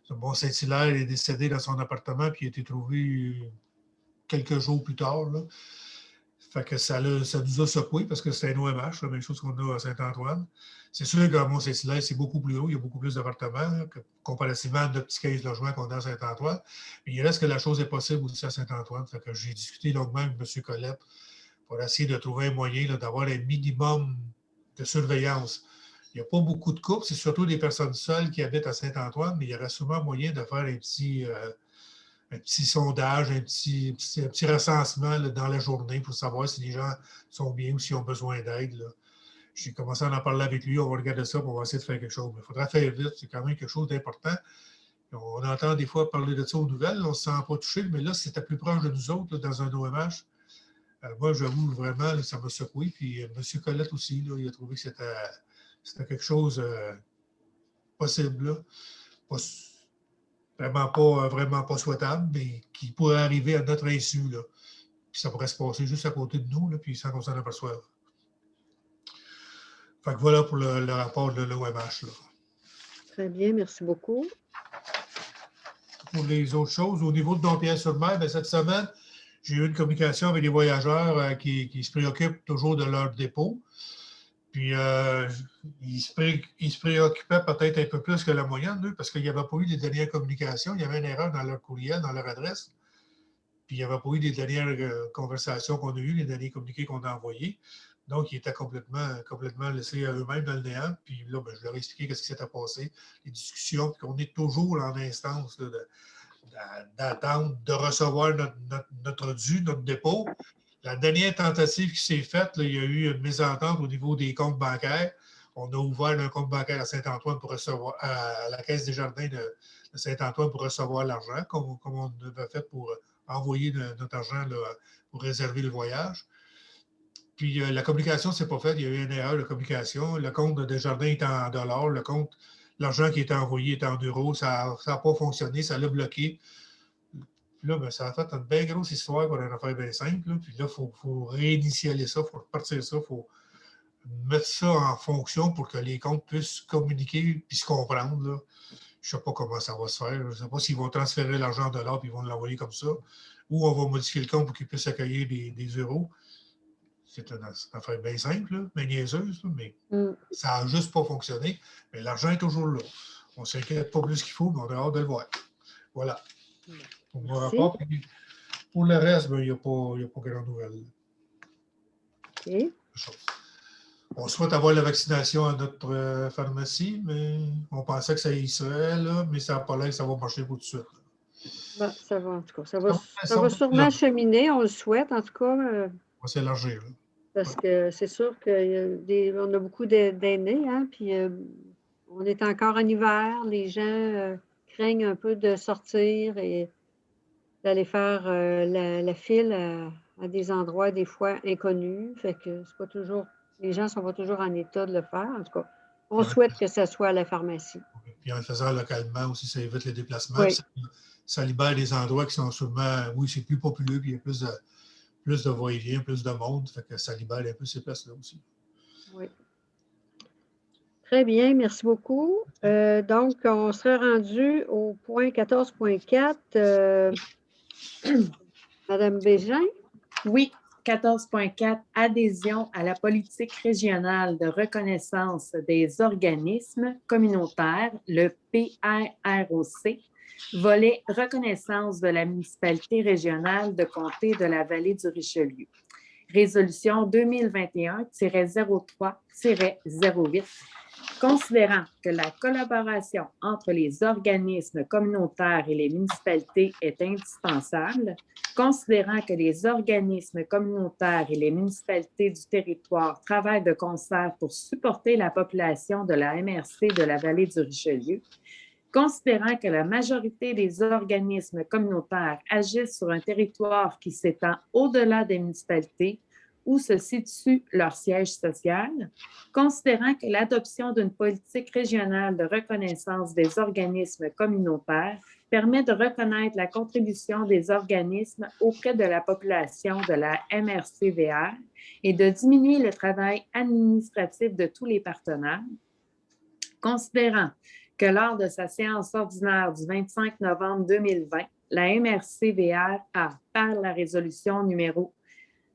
Mont-Saint-Hilaire est décédé dans son appartement, puis il a été trouvé quelques jours plus tard. Là. Fait que ça nous a secoué parce que c'est un OMH, la même chose qu'on a à Saint-Antoine. C'est sûr qu'à Mont-Saint-Hilaire, c'est beaucoup plus haut, il y a beaucoup plus d'appartements comparativement à notre petit 15 logements qu'on a à Saint-Antoine. Mais il reste que la chose est possible aussi à Saint-Antoine. Fait que j'ai discuté longuement avec M. Collette pour essayer de trouver un moyen d'avoir un minimum de surveillance. Il n'y a pas beaucoup de couples, c'est surtout des personnes seules qui habitent à Saint-Antoine, mais il y aurait souvent moyen de faire un petit sondage, un petit recensement là, dans la journée pour savoir si les gens sont bien ou s'ils ont besoin d'aide. J'ai commencé à en parler avec lui, on va regarder ça, on va essayer de faire quelque chose. Mais il faudra faire vite, c'est quand même quelque chose d'important. On entend des fois parler de ça aux nouvelles, on ne se sent pas touché, mais là, c'était plus proche de nous autres là, dans un OMH. Moi, j'avoue vraiment, là, ça m'a secoué. Puis M. Collette aussi, là, il a trouvé que c'était quelque chose possible. Là. Vraiment pas souhaitable, mais qui pourrait arriver à notre insu. Là. Puis ça pourrait se passer juste à côté de nous, là, puis sans qu'on s'en aperçoive. Fait que voilà pour le rapport de l'OMH. Très bien, merci beaucoup. Pour les autres choses, au niveau de Dompierre-sur-Mer, cette semaine, j'ai eu une communication avec les voyageurs qui se préoccupent toujours de leur dépôt. Puis, ils se préoccupaient peut-être un peu plus que la moyenne, eux, parce qu'il n'y avait pas eu les dernières communications. Il y avait une erreur dans leur courriel, dans leur adresse. Puis, il n'y avait pas eu les dernières conversations qu'on a eues, les derniers communiqués qu'on a envoyés. Donc, ils étaient complètement laissés à eux-mêmes dans le néant. Puis là, je leur ai expliqué ce qui s'était passé, les discussions, puis qu'on est toujours en instance d'attendre de recevoir notre dû, notre dépôt. La dernière tentative qui s'est faite, là, il y a eu une mésentente au niveau des comptes bancaires. on a ouvert un compte bancaire à Saint-Antoine pour recevoir, à la Caisse des Jardins de Saint-Antoine pour recevoir l'argent, comme on avait fait pour envoyer notre argent là, pour réserver le voyage. Puis la communication ne s'est pas faite, il y a eu une erreur de communication. Le compte de Desjardins est en dollars, l'argent qui était envoyé est en euros, ça n'a pas fonctionné, ça l'a bloqué. Puis là, ben, ça a fait une bien grosse histoire pour une affaire bien simple. Là. Puis là, il faut réinitialiser ça, il faut repartir ça, il faut mettre ça en fonction pour que les comptes puissent communiquer puis se comprendre. Là. Je ne sais pas comment ça va se faire. Je ne sais pas s'ils vont transférer l'argent en dollars et ils vont l'envoyer comme ça, ou on va modifier le compte pour qu'il puisse accueillir des euros. C'est une affaire bien simple, là, bien niaiseuse, là, mais ça n'a juste pas fonctionné. Mais l'argent est toujours là. On ne s'inquiète pas plus qu'il faut, mais on a hâte de le voir. Voilà. Pour mon rapport. Pour le reste, il n'y a pas grand nouvelle. OK. On souhaite avoir la vaccination à notre pharmacie, mais on pensait que ça y serait, là, mais ça n'a pas l'air que ça va marcher tout de suite. Ben, ça va, en tout cas. Ça va sûrement cheminer, on le souhaite, en tout cas. On va s'élargir. Parce que c'est sûr qu'on a beaucoup d'aînés, hein, puis on est encore en hiver. Les gens craignent un peu de sortir et d'aller faire la file à des endroits des fois inconnus. Fait que c'est pas toujours, les gens ne sont pas toujours en état de le faire. En tout cas, on souhaite que ça soit à la pharmacie. Puis en le faisant localement aussi, ça évite les déplacements. Oui. Ça libère des endroits qui sont sûrement, oui, c'est plus populeux, puis il y a plus de va-et-vient, plus de monde. Fait que ça libère un peu ces places-là aussi. Oui. Très bien, merci beaucoup. Donc, on serait rendu au point 14.4. Madame Bégin? Oui, 14.4, adhésion à la politique régionale de reconnaissance des organismes communautaires, le PRROC, volet reconnaissance de la municipalité régionale de comté de la vallée du Richelieu. Résolution 2021-03-08. Considérant que la collaboration entre les organismes communautaires et les municipalités est indispensable, considérant que les organismes communautaires et les municipalités du territoire travaillent de concert pour supporter la population de la MRC de la vallée du Richelieu, considérant que la majorité des organismes communautaires agissent sur un territoire qui s'étend au-delà des municipalités où se situe leur siège social, considérant que l'adoption d'une politique régionale de reconnaissance des organismes communautaires permet de reconnaître la contribution des organismes auprès de la population de la MRC-VR et de diminuer le travail administratif de tous les partenaires, considérant que lors de sa séance ordinaire du 25 novembre 2020, la MRC-VR a, par la résolution numéro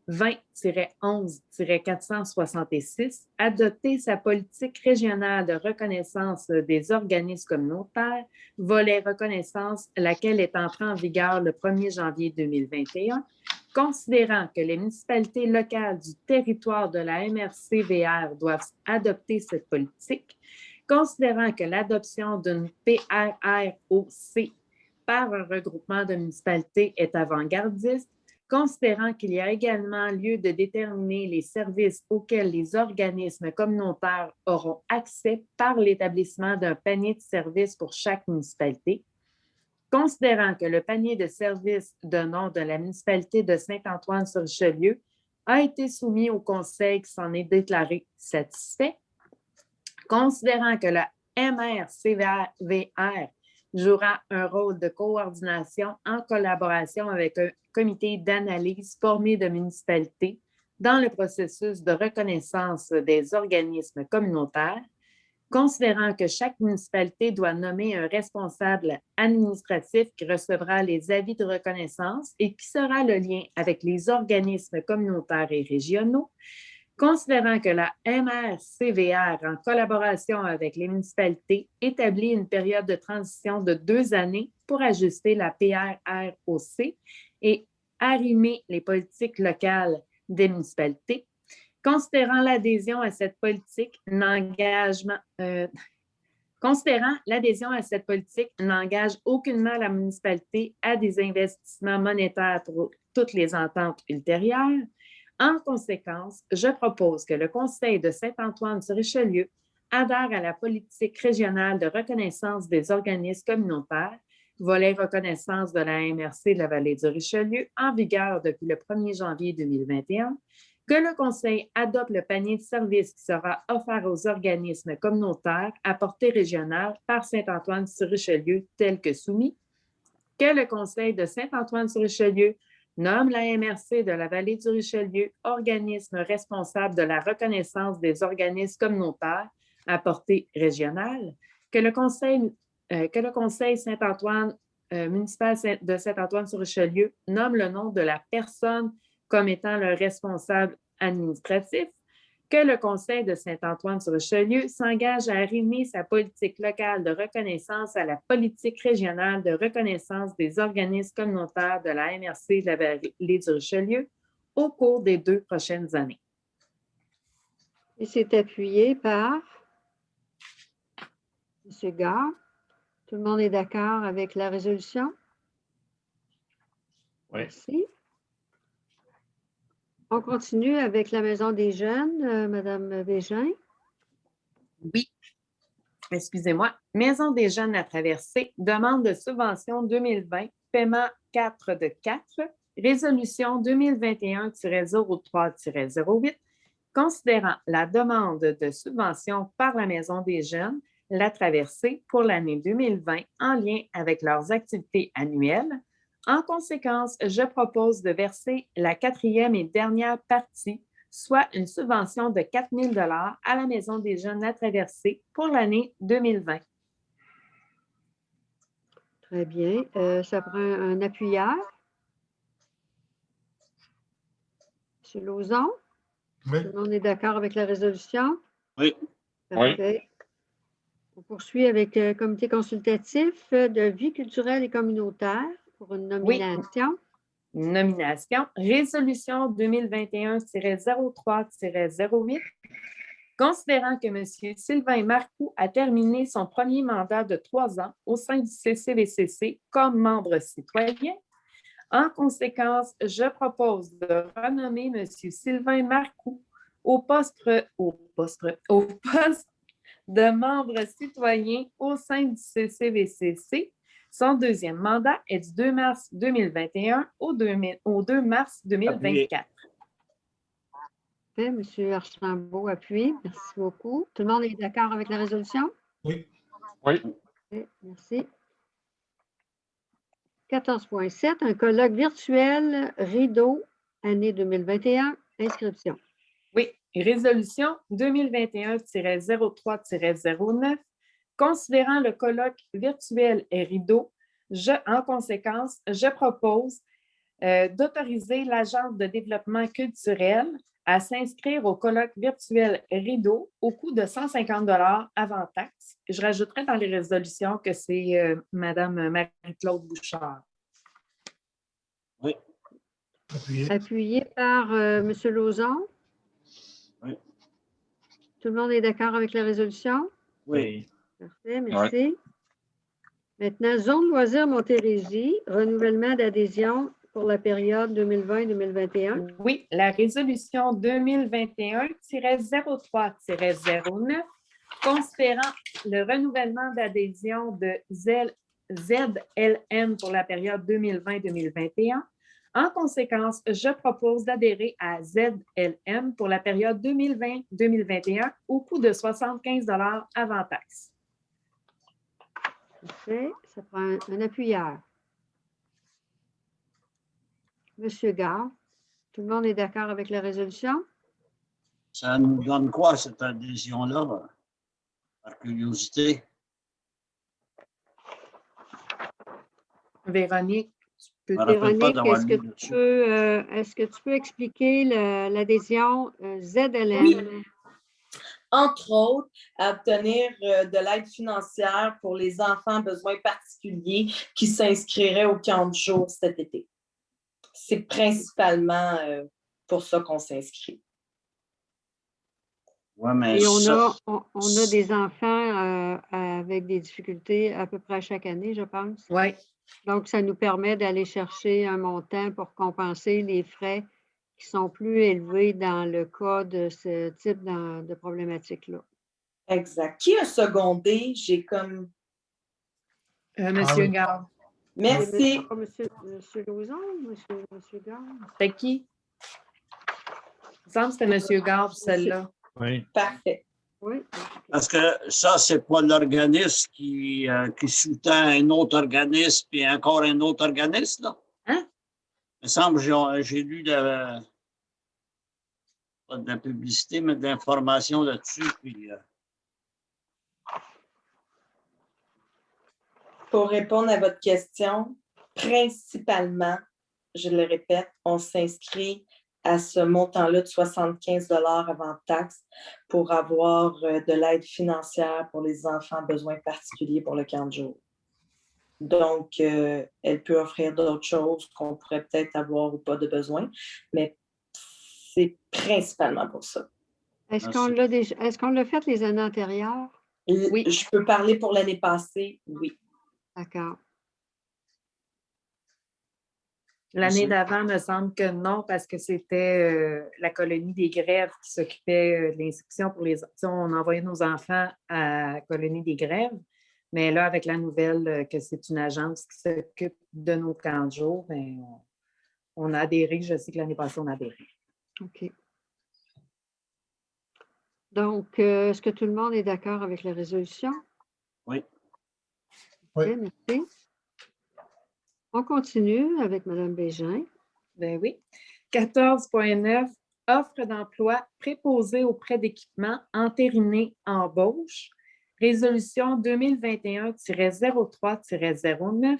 20-11-466, adopté sa politique régionale de reconnaissance des organismes communautaires, volet reconnaissance, laquelle est entrée en vigueur le 1er janvier 2021, considérant que les municipalités locales du territoire de la MRC-VR doivent adopter cette politique, considérant que l'adoption d'une PRROC par un regroupement de municipalités est avant-gardiste, considérant qu'il y a également lieu de déterminer les services auxquels les organismes communautaires auront accès par l'établissement d'un panier de services pour chaque municipalité, considérant que le panier de services de nom de la municipalité de Saint-Antoine-sur-Richelieu a été soumis au conseil qui s'en est déclaré satisfait, considérant que la MRC-VR jouera un rôle de coordination en collaboration avec un comité d'analyse formé de municipalités dans le processus de reconnaissance des organismes communautaires, considérant que chaque municipalité doit nommer un responsable administratif qui recevra les avis de reconnaissance et qui sera le lien avec les organismes communautaires et régionaux, considérant que la MRC-VR, en collaboration avec les municipalités, établit une période de transition de 2 années pour ajuster la PRROC et arrimer les politiques locales des municipalités, considérant l'adhésion à cette politique n'engage aucunement la municipalité à des investissements monétaires pour toutes les ententes ultérieures. En conséquence, je propose que le Conseil de Saint-Antoine-sur-Richelieu adhère à la politique régionale de reconnaissance des organismes communautaires, volet reconnaissance de la MRC de la Vallée du Richelieu, en vigueur depuis le 1er janvier 2021, que le Conseil adopte le panier de services qui sera offert aux organismes communautaires à portée régionale par Saint-Antoine-sur-Richelieu tel que soumis, que le Conseil de Saint-Antoine-sur-Richelieu nomme la MRC de la Vallée du Richelieu organisme responsable de la reconnaissance des organismes communautaires à portée régionale, que le Conseil Saint-Antoine municipal de Saint-Antoine-sur-Richelieu nomme le nom de la personne comme étant le responsable administratif, que le Conseil de Saint-Antoine-sur-Richelieu s'engage à arrimer sa politique locale de reconnaissance à la politique régionale de reconnaissance des organismes communautaires de la MRC de la Vallée du Richelieu au cours des 2 prochaines années. Et c'est appuyé par M. Gard. Tout le monde est d'accord avec la résolution? Oui. Merci. On continue avec la Maison des Jeunes, Mme Bégin. Oui. Excusez-moi. Maison des Jeunes à Traversée, demande de subvention 2020, paiement 4 de 4, résolution 2021-03-08, considérant la demande de subvention par la Maison des Jeunes, la Traversée, pour l'année 2020 en lien avec leurs activités annuelles. En conséquence, je propose de verser la 4e et dernière partie, soit une subvention de 4 000 $ à la Maison des Jeunes La Traversée pour l'année 2020. Très bien. Ça prend un appuyeur. M. Lauzon? Oui. Tout le monde est d'accord avec la résolution? Oui. Parfait. On poursuit avec le comité consultatif de vie culturelle et communautaire pour une nomination. Nomination. Résolution 2021-03-08. Considérant que M. Sylvain Marcoux a terminé son premier mandat de 3 ans au sein du CCVCC comme membre citoyen, en conséquence, je propose de renommer M. Sylvain Marcoux au poste de membre citoyen au sein du CCVCC. Son 2e mandat est du 2 mars 2021 au 2 mars 2024. M. Archambault appuie. Merci beaucoup. Tout le monde est d'accord avec la résolution? Oui. Oui. Okay, merci. 14.7, un colloque virtuel Rideau, année 2021, inscription. Oui, résolution 2021-03-09, considérant le colloque virtuel et Rideau, en conséquence, je propose d'autoriser l'Agence de développement culturel à s'inscrire au colloque virtuel Rideau au coût de 150 $ avant taxe. Je rajouterai dans les résolutions que c'est Mme Marie-Claude Bouchard. Oui. Appuyé par M. Lauzon. Oui. Tout le monde est d'accord avec la résolution? Oui. Parfait, merci. Maintenant, Zone Loisirs Montérégie, renouvellement d'adhésion pour la période 2020-2021. Oui, la résolution 2021-03-09, considérant le renouvellement d'adhésion de ZLM pour la période 2020-2021. En conséquence, je propose d'adhérer à ZLM pour la période 2020-2021 au coût de 75 $ avant taxe. Parfait. Ça prend un appuyeur. Monsieur Gard, tout le monde est d'accord avec la résolution? Ça nous donne quoi, cette adhésion-là, par curiosité? Véronique, tu peux... Véronique, est-ce que tu peux expliquer l'adhésion ZLM? Oui. Entre autres, à obtenir de l'aide financière pour les enfants à besoins particuliers qui s'inscriraient au camp de jour cet été. C'est principalement pour ça qu'on s'inscrit. Ouais, mais et on a des enfants avec des difficultés à peu près à chaque année, je pense. Oui. Donc, ça nous permet d'aller chercher un montant pour compenser les frais qui sont plus élevés dans le cas de ce type de problématique-là. Exact. Qui a secondé? J'ai comme... Monsieur oui. Gard. Merci. Monsieur Lauzon, Monsieur Gard? C'était qui? Il me semble que c'était Monsieur Gard, celle-là. Oui. Parfait. Oui. Parce que ça, c'est pas l'organisme qui sous-tend un autre organisme puis encore un autre organisme, là. Hein? Il me semble que j'ai lu pas de la publicité, mais de l'information là-dessus. Puis, Pour répondre à votre question, principalement, je le répète, on s'inscrit à ce montant-là de 75 $ avant taxe pour avoir de l'aide financière pour les enfants à besoins particuliers pour le camp de jour. Donc, elle peut offrir d'autres choses qu'on pourrait peut-être avoir ou pas de besoin, mais c'est principalement pour ça. Est-ce qu'on l'a fait les années antérieures? Oui. Je peux parler pour l'année passée, oui. D'accord. L'année d'avant, me semble que non, parce que c'était la colonie des grèves qui s'occupait de l'inscription pour les... On envoyait nos enfants à la colonie des grèves, mais là, avec la nouvelle que c'est une agence qui s'occupe de nos camps de jour, bien, on a adhéré. Je sais que l'année passée, on a adhéré. OK. Donc, est-ce que tout le monde est d'accord avec la résolution? oui. OK, Oui. merci. On continue avec Mme Bégin. Ben oui. 14.9, offre d'emploi préposée auprès d'équipements, entériné, embauche. Résolution 2021-03-09,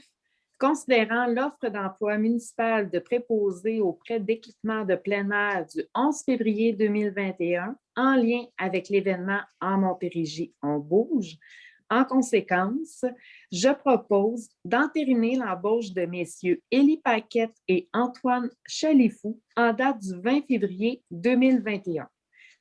considérant l'offre d'emploi municipal de préposé auprès d'équipements de plein air du 11 février 2021 en lien avec l'événement En Montérégie, on bouge. En conséquence, je propose d'entériner l'embauche de messieurs Élie Paquette et Antoine Chalifou en date du 20 février 2021.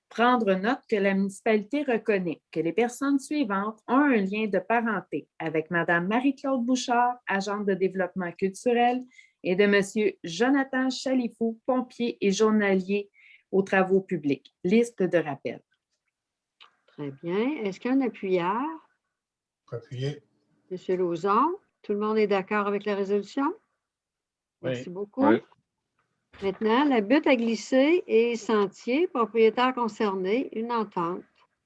Prendre note que la municipalité reconnaît que les personnes suivantes ont un lien de parenté avec Mme Marie-Claude Bouchard, agente de développement culturel, et de M. Jonathan Chalifou, pompier et journalier aux travaux publics. Liste de rappel. Très bien. Est-ce qu'il y a un appuyeur? Appuyé. M. Lauzon, tout le monde est d'accord avec la résolution? Merci beaucoup. Oui. Maintenant, la butte à glisser et sentier, propriétaire concerné, une entente.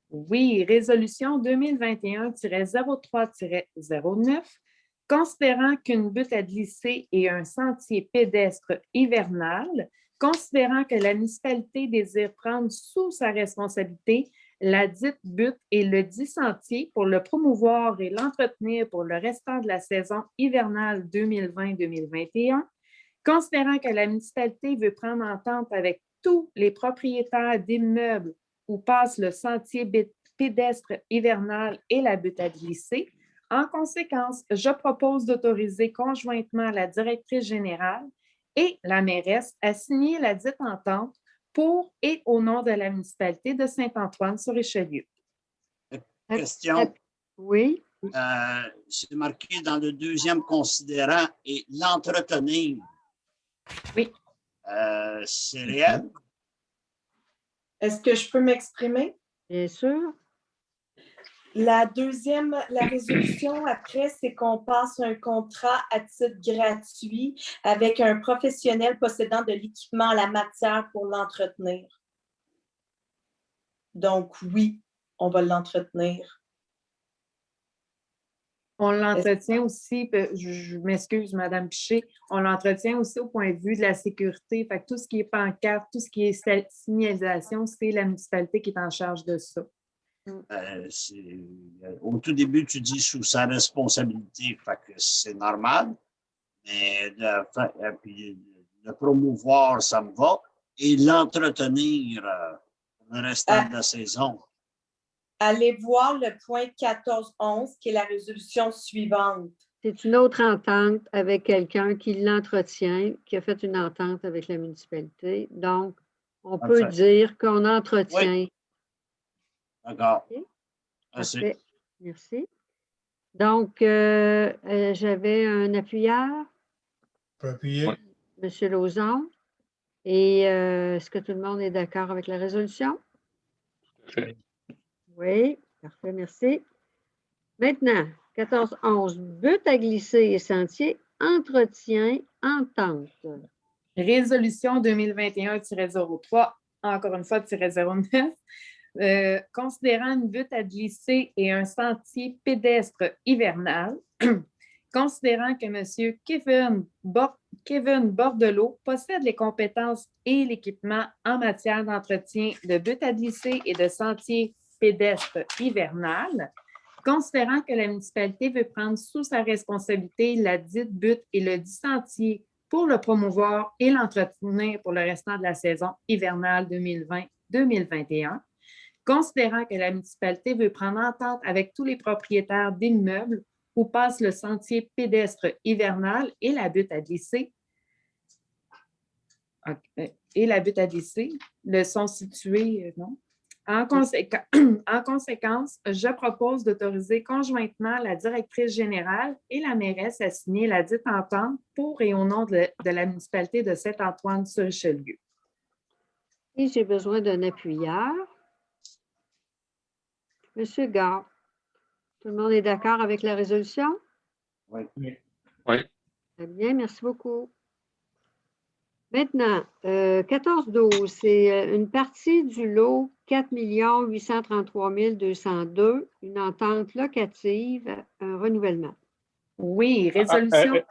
Oui, résolution 2021-03-09, considérant qu'une butte à glisser et un sentier pédestre hivernal, considérant que la municipalité désire prendre sous sa responsabilité la dite butte et le dit sentier pour le promouvoir et l'entretenir pour le restant de la saison hivernale 2020-2021, considérant que la municipalité veut prendre entente avec tous les propriétaires d'immeubles où passe le sentier pédestre hivernal et la butte à glisser. En conséquence, je propose d'autoriser conjointement la directrice générale et la mairesse à signer la dite entente pour et au nom de la municipalité de Saint-Antoine-sur-Richelieu. Question. Oui. C'est marqué dans le deuxième considérant et l'entretenir. Oui. C'est réel? Est-ce que je peux m'exprimer? Bien sûr. La résolution après, c'est qu'on passe un contrat à titre gratuit avec un professionnel possédant de l'équipement en la matière pour l'entretenir. Donc, oui, on va l'entretenir. On l'entretient aussi, je m'excuse, Mme Piché, on l'entretient aussi au point de vue de la sécurité. Fait que tout ce qui est pancarte, tout ce qui est signalisation, c'est la municipalité qui est en charge de ça. Au tout début, tu dis sous sa responsabilité, fait que c'est normal, mais le promouvoir, ça me va, et l'entretenir le restant de la saison. Allez voir le point 14.11, qui est la résolution suivante. C'est une autre entente avec quelqu'un qui l'entretient, qui a fait une entente avec la municipalité. Donc, on peut dire qu'on entretient. Oui. D'accord. Okay. Merci. Parfait. Merci. Donc, j'avais un appuyeur. Peut appuyer. M. Lauzon. Et est-ce que tout le monde est d'accord avec la résolution? Oui. Oui. Parfait, merci. Maintenant, 14-11, buts à glisser et sentiers, entretien, entente. Résolution 2021-03, encore une fois, -09. Considérant une butte à glisser et un sentier pédestre hivernal, considérant que M. Kevin Bordelot possède les compétences et l'équipement en matière d'entretien de buttes à glisser et de sentiers pédestres hivernal, considérant que la municipalité veut prendre sous sa responsabilité la dite butte et le dit sentier pour le promouvoir et l'entretenir pour le restant de la saison hivernale 2020-2021, considérant que la municipalité veut prendre entente avec tous les propriétaires d'immeubles où passe le sentier pédestre hivernal et la butte à glisser, le sont situés, non? En conséquence, je propose d'autoriser conjointement la directrice générale et la mairesse à signer la dite entente pour et au nom de la municipalité de Saint-Antoine-sur-Richelieu. Et j'ai besoin d'un appuyeur. Monsieur Gard, tout le monde est d'accord avec la résolution? Oui. Oui. Très bien, merci beaucoup. Maintenant, 14-12, c'est une partie du lot 4 833 202, une entente locative, un renouvellement. Oui, résolution.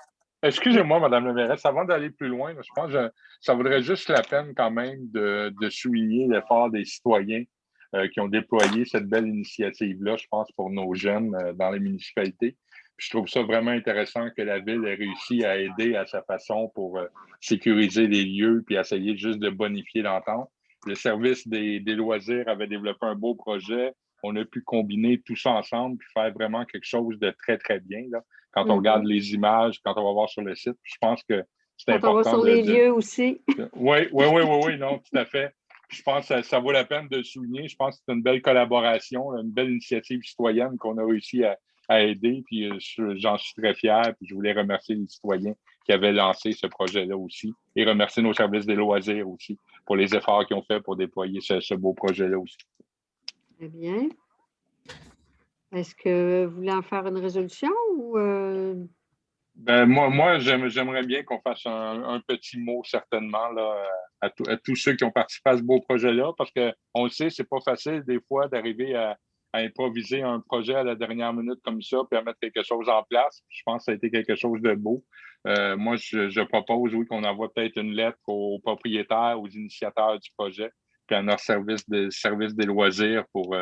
Excusez-moi, Mme la mairesse, avant d'aller plus loin, je pense que ça vaudrait juste la peine quand même de souligner l'effort des citoyens qui ont déployé cette belle initiative-là, je pense, pour nos jeunes dans les municipalités. Je trouve ça vraiment intéressant que la Ville ait réussi à aider à sa façon pour sécuriser les lieux puis essayer juste de bonifier l'entente. Le service des loisirs avait développé un beau projet. On a pu combiner tout ça ensemble puis faire vraiment quelque chose de très, très bien. Là. Quand on regarde les images, quand on va voir sur le site, je pense que c'est important. Quand on va sur les lieux aussi. Oui, non, tout à fait. Je pense que ça vaut la peine de le souligner. Je pense que c'est une belle collaboration, une belle initiative citoyenne qu'on a réussi à aider. Puis j'en suis très fier. Puis je voulais remercier les citoyens qui avaient lancé ce projet-là aussi et remercier nos services des loisirs aussi pour les efforts qu'ils ont fait pour déployer ce beau projet-là aussi. Très bien. Est-ce que vous voulez en faire une résolution ou… Ben, moi j'aimerais bien qu'on fasse un petit mot certainement là, à tous ceux qui ont participé à ce beau projet-là, parce qu'on le sait, c'est pas facile des fois d'arriver à improviser un projet à la dernière minute comme ça, puis à mettre quelque chose en place. Je pense que ça a été quelque chose de beau. Moi, je propose, oui, qu'on envoie peut-être une lettre aux propriétaires, aux initiateurs du projet, puis à notre service des loisirs pour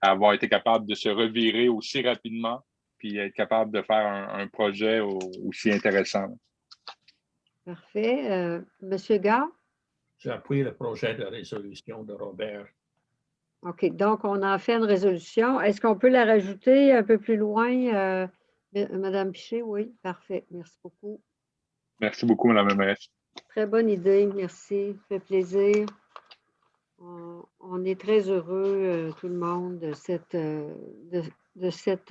avoir été capable de se revirer aussi rapidement puis être capable de faire un projet aussi intéressant. Parfait. Monsieur Gard? J'appuie le projet de résolution de Robert. OK. Donc, on a fait une résolution. Est-ce qu'on peut la rajouter un peu plus loin? Madame Piché, oui. Parfait. Merci beaucoup. Merci beaucoup, Mme la mairesse. Très bonne idée. Merci. Ça fait plaisir. On est très heureux, tout le monde, de cette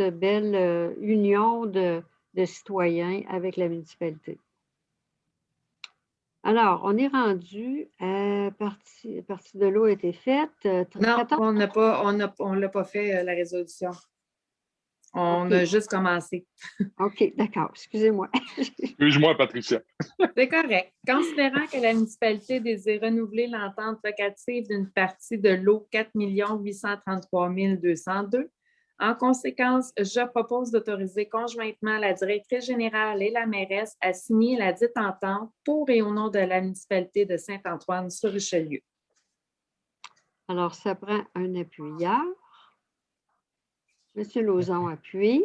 belle union de citoyens avec la municipalité. Alors, on est rendu à partie de l'eau a été faite. Non, on ne l'a pas fait, la résolution. On a juste commencé. OK, d'accord. Excusez-moi. Excuse-moi, Patricia. C'est correct. Considérant que la municipalité désire renouveler l'entente locative d'une partie de l'eau 4 833 202, en conséquence, je propose d'autoriser conjointement la directrice générale et la mairesse à signer la dite entente pour et au nom de la municipalité de Saint-Antoine-sur-Richelieu. Alors, ça prend un appuyeur. Monsieur Lauzon appuie.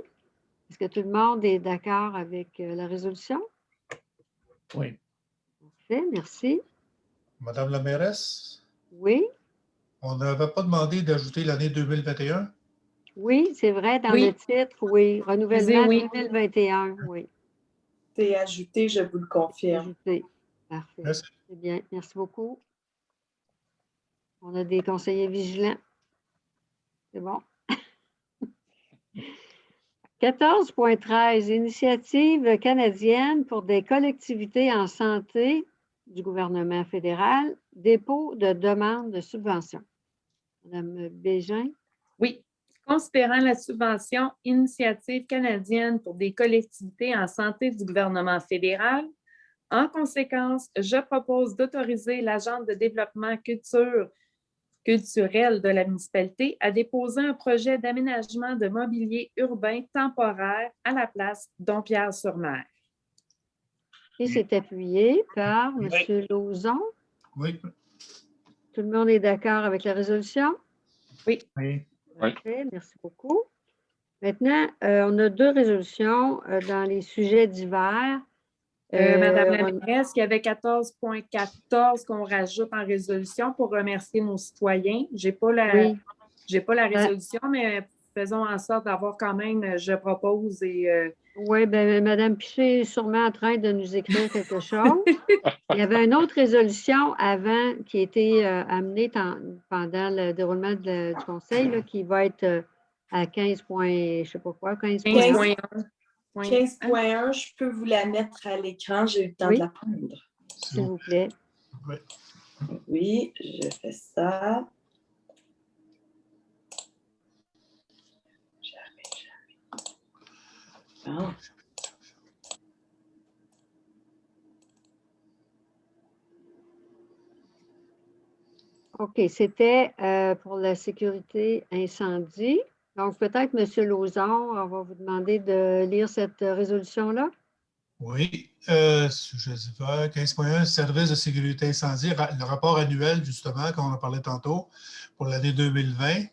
Est-ce que tout le monde est d'accord avec la résolution? Oui. Parfait, merci. Madame la mairesse? Oui? On n'avait pas demandé d'ajouter l'année 2021? Oui, c'est vrai, dans le titre, oui. Renouvellement 2021, oui. C'est ajouté, je vous le confirme. Ajouté. Parfait. Merci. C'est bien, merci beaucoup. On a des conseillers vigilants. C'est bon. 14.13, initiative canadienne pour des collectivités en santé du gouvernement fédéral, dépôt de demande de subvention. Madame Bégin? Oui. Considérant la subvention Initiative canadienne pour des collectivités en santé du gouvernement fédéral, en conséquence, je propose d'autoriser l'agent de développement culturel de la municipalité à déposer un projet d'aménagement de mobilier urbain temporaire à la place Dompierre-sur-Mer. Et c'est appuyé par Oui. M. Lauzon. Oui. Tout le monde est d'accord avec la résolution? Oui. Oui. Parfait, merci beaucoup. Maintenant, on a 2 résolutions dans les sujets divers. Madame la mairesse, il y avait 14.14 qu'on rajoute en résolution pour remercier nos citoyens. Je n'ai pas la résolution, mais faisons en sorte d'avoir quand même, je propose et... Oui, bien, Mme Piché est sûrement en train de nous écrire quelque chose. Il y avait une autre résolution avant qui a été amenée pendant le déroulement du conseil là, qui va être à 15 points, je ne sais pas quoi, 15.1. 15.1, je peux vous la mettre à l'écran, j'ai eu le temps de la prendre. S'il vous plaît. Oui. Oui, je fais ça. J'arrive. Bon. OK, c'était pour la sécurité incendie. Donc, peut-être, M. Lauzon, on va vous demander de lire cette résolution-là. Oui, sujet divers, 15.1, service de sécurité incendie, le rapport annuel, justement, comme on en parlait tantôt, pour l'année 2020,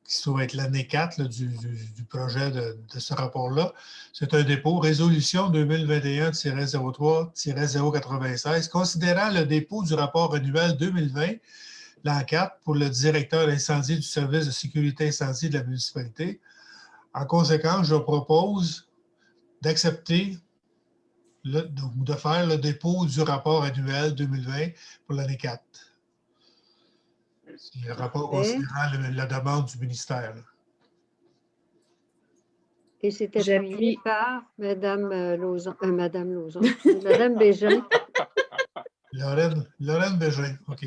qui doit être l'année 4 là, du projet de ce rapport-là. C'est un dépôt, résolution 2021-03-096, considérant le dépôt du rapport annuel 2020, l'an 4, pour le directeur incendie du service de sécurité incendie de la municipalité. En conséquence, je propose d'accepter de faire le dépôt du rapport annuel 2020 pour l'année 4. C'est le rapport considérant la demande du ministère. Là. Et c'est appuyé par Mme Lauzon, Mme Bégin. Lorraine Bégin, OK.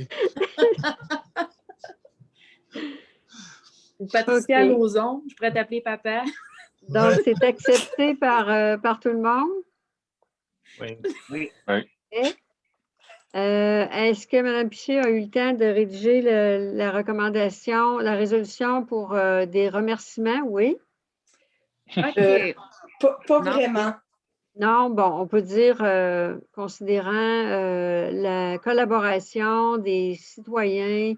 Patricia Lauzon, je pourrais t'appeler papa. Donc, c'est accepté par tout le monde? Oui. Oui. Est-ce que Mme Piché a eu le temps de rédiger la recommandation, la résolution pour des remerciements? Oui. OK. Pas vraiment. Non, bon, on peut dire, considérant la collaboration des citoyens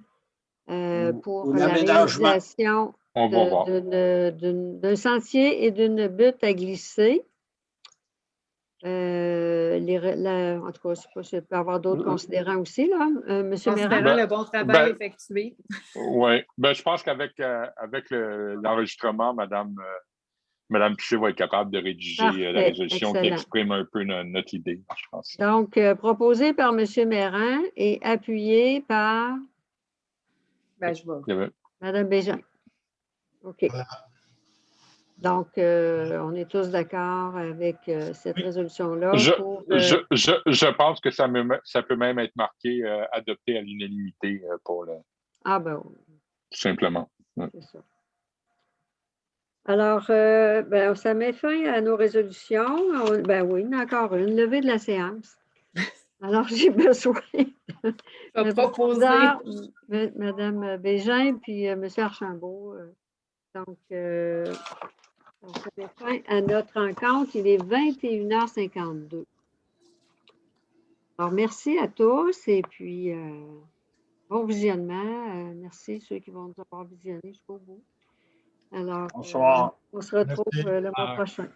pour la réalisation d'un sentier et d'une butte à glisser. En tout cas, je ne sais pas si il peut y avoir d'autres considérants aussi, là. Monsieur Méran? Considérant le bon travail effectué. Oui, je pense qu'avec l'enregistrement, Mme Piché va être capable de rédiger la résolution qui exprime un peu notre idée, je pense. Donc, proposé par M. Méran et appuyé par Mme Bégin. OK. Voilà. Donc, on est tous d'accord avec cette résolution-là. Je pense que ça peut même être marqué adopté à l'unanimité pour le. Ah ben oui. Tout simplement. C'est ça. Alors, ça met fin à nos résolutions. Oui, il y en a encore une, levée de la séance. Alors, j'ai besoin de proposer Mme Bégin puis M. Archambault. Donc, ça met fin à notre rencontre. Il est 21h52. Alors, merci à tous et puis bon visionnement. Merci ceux qui vont nous avoir visionné jusqu'au bout. Alors, bonsoir. On se retrouve le mois prochain.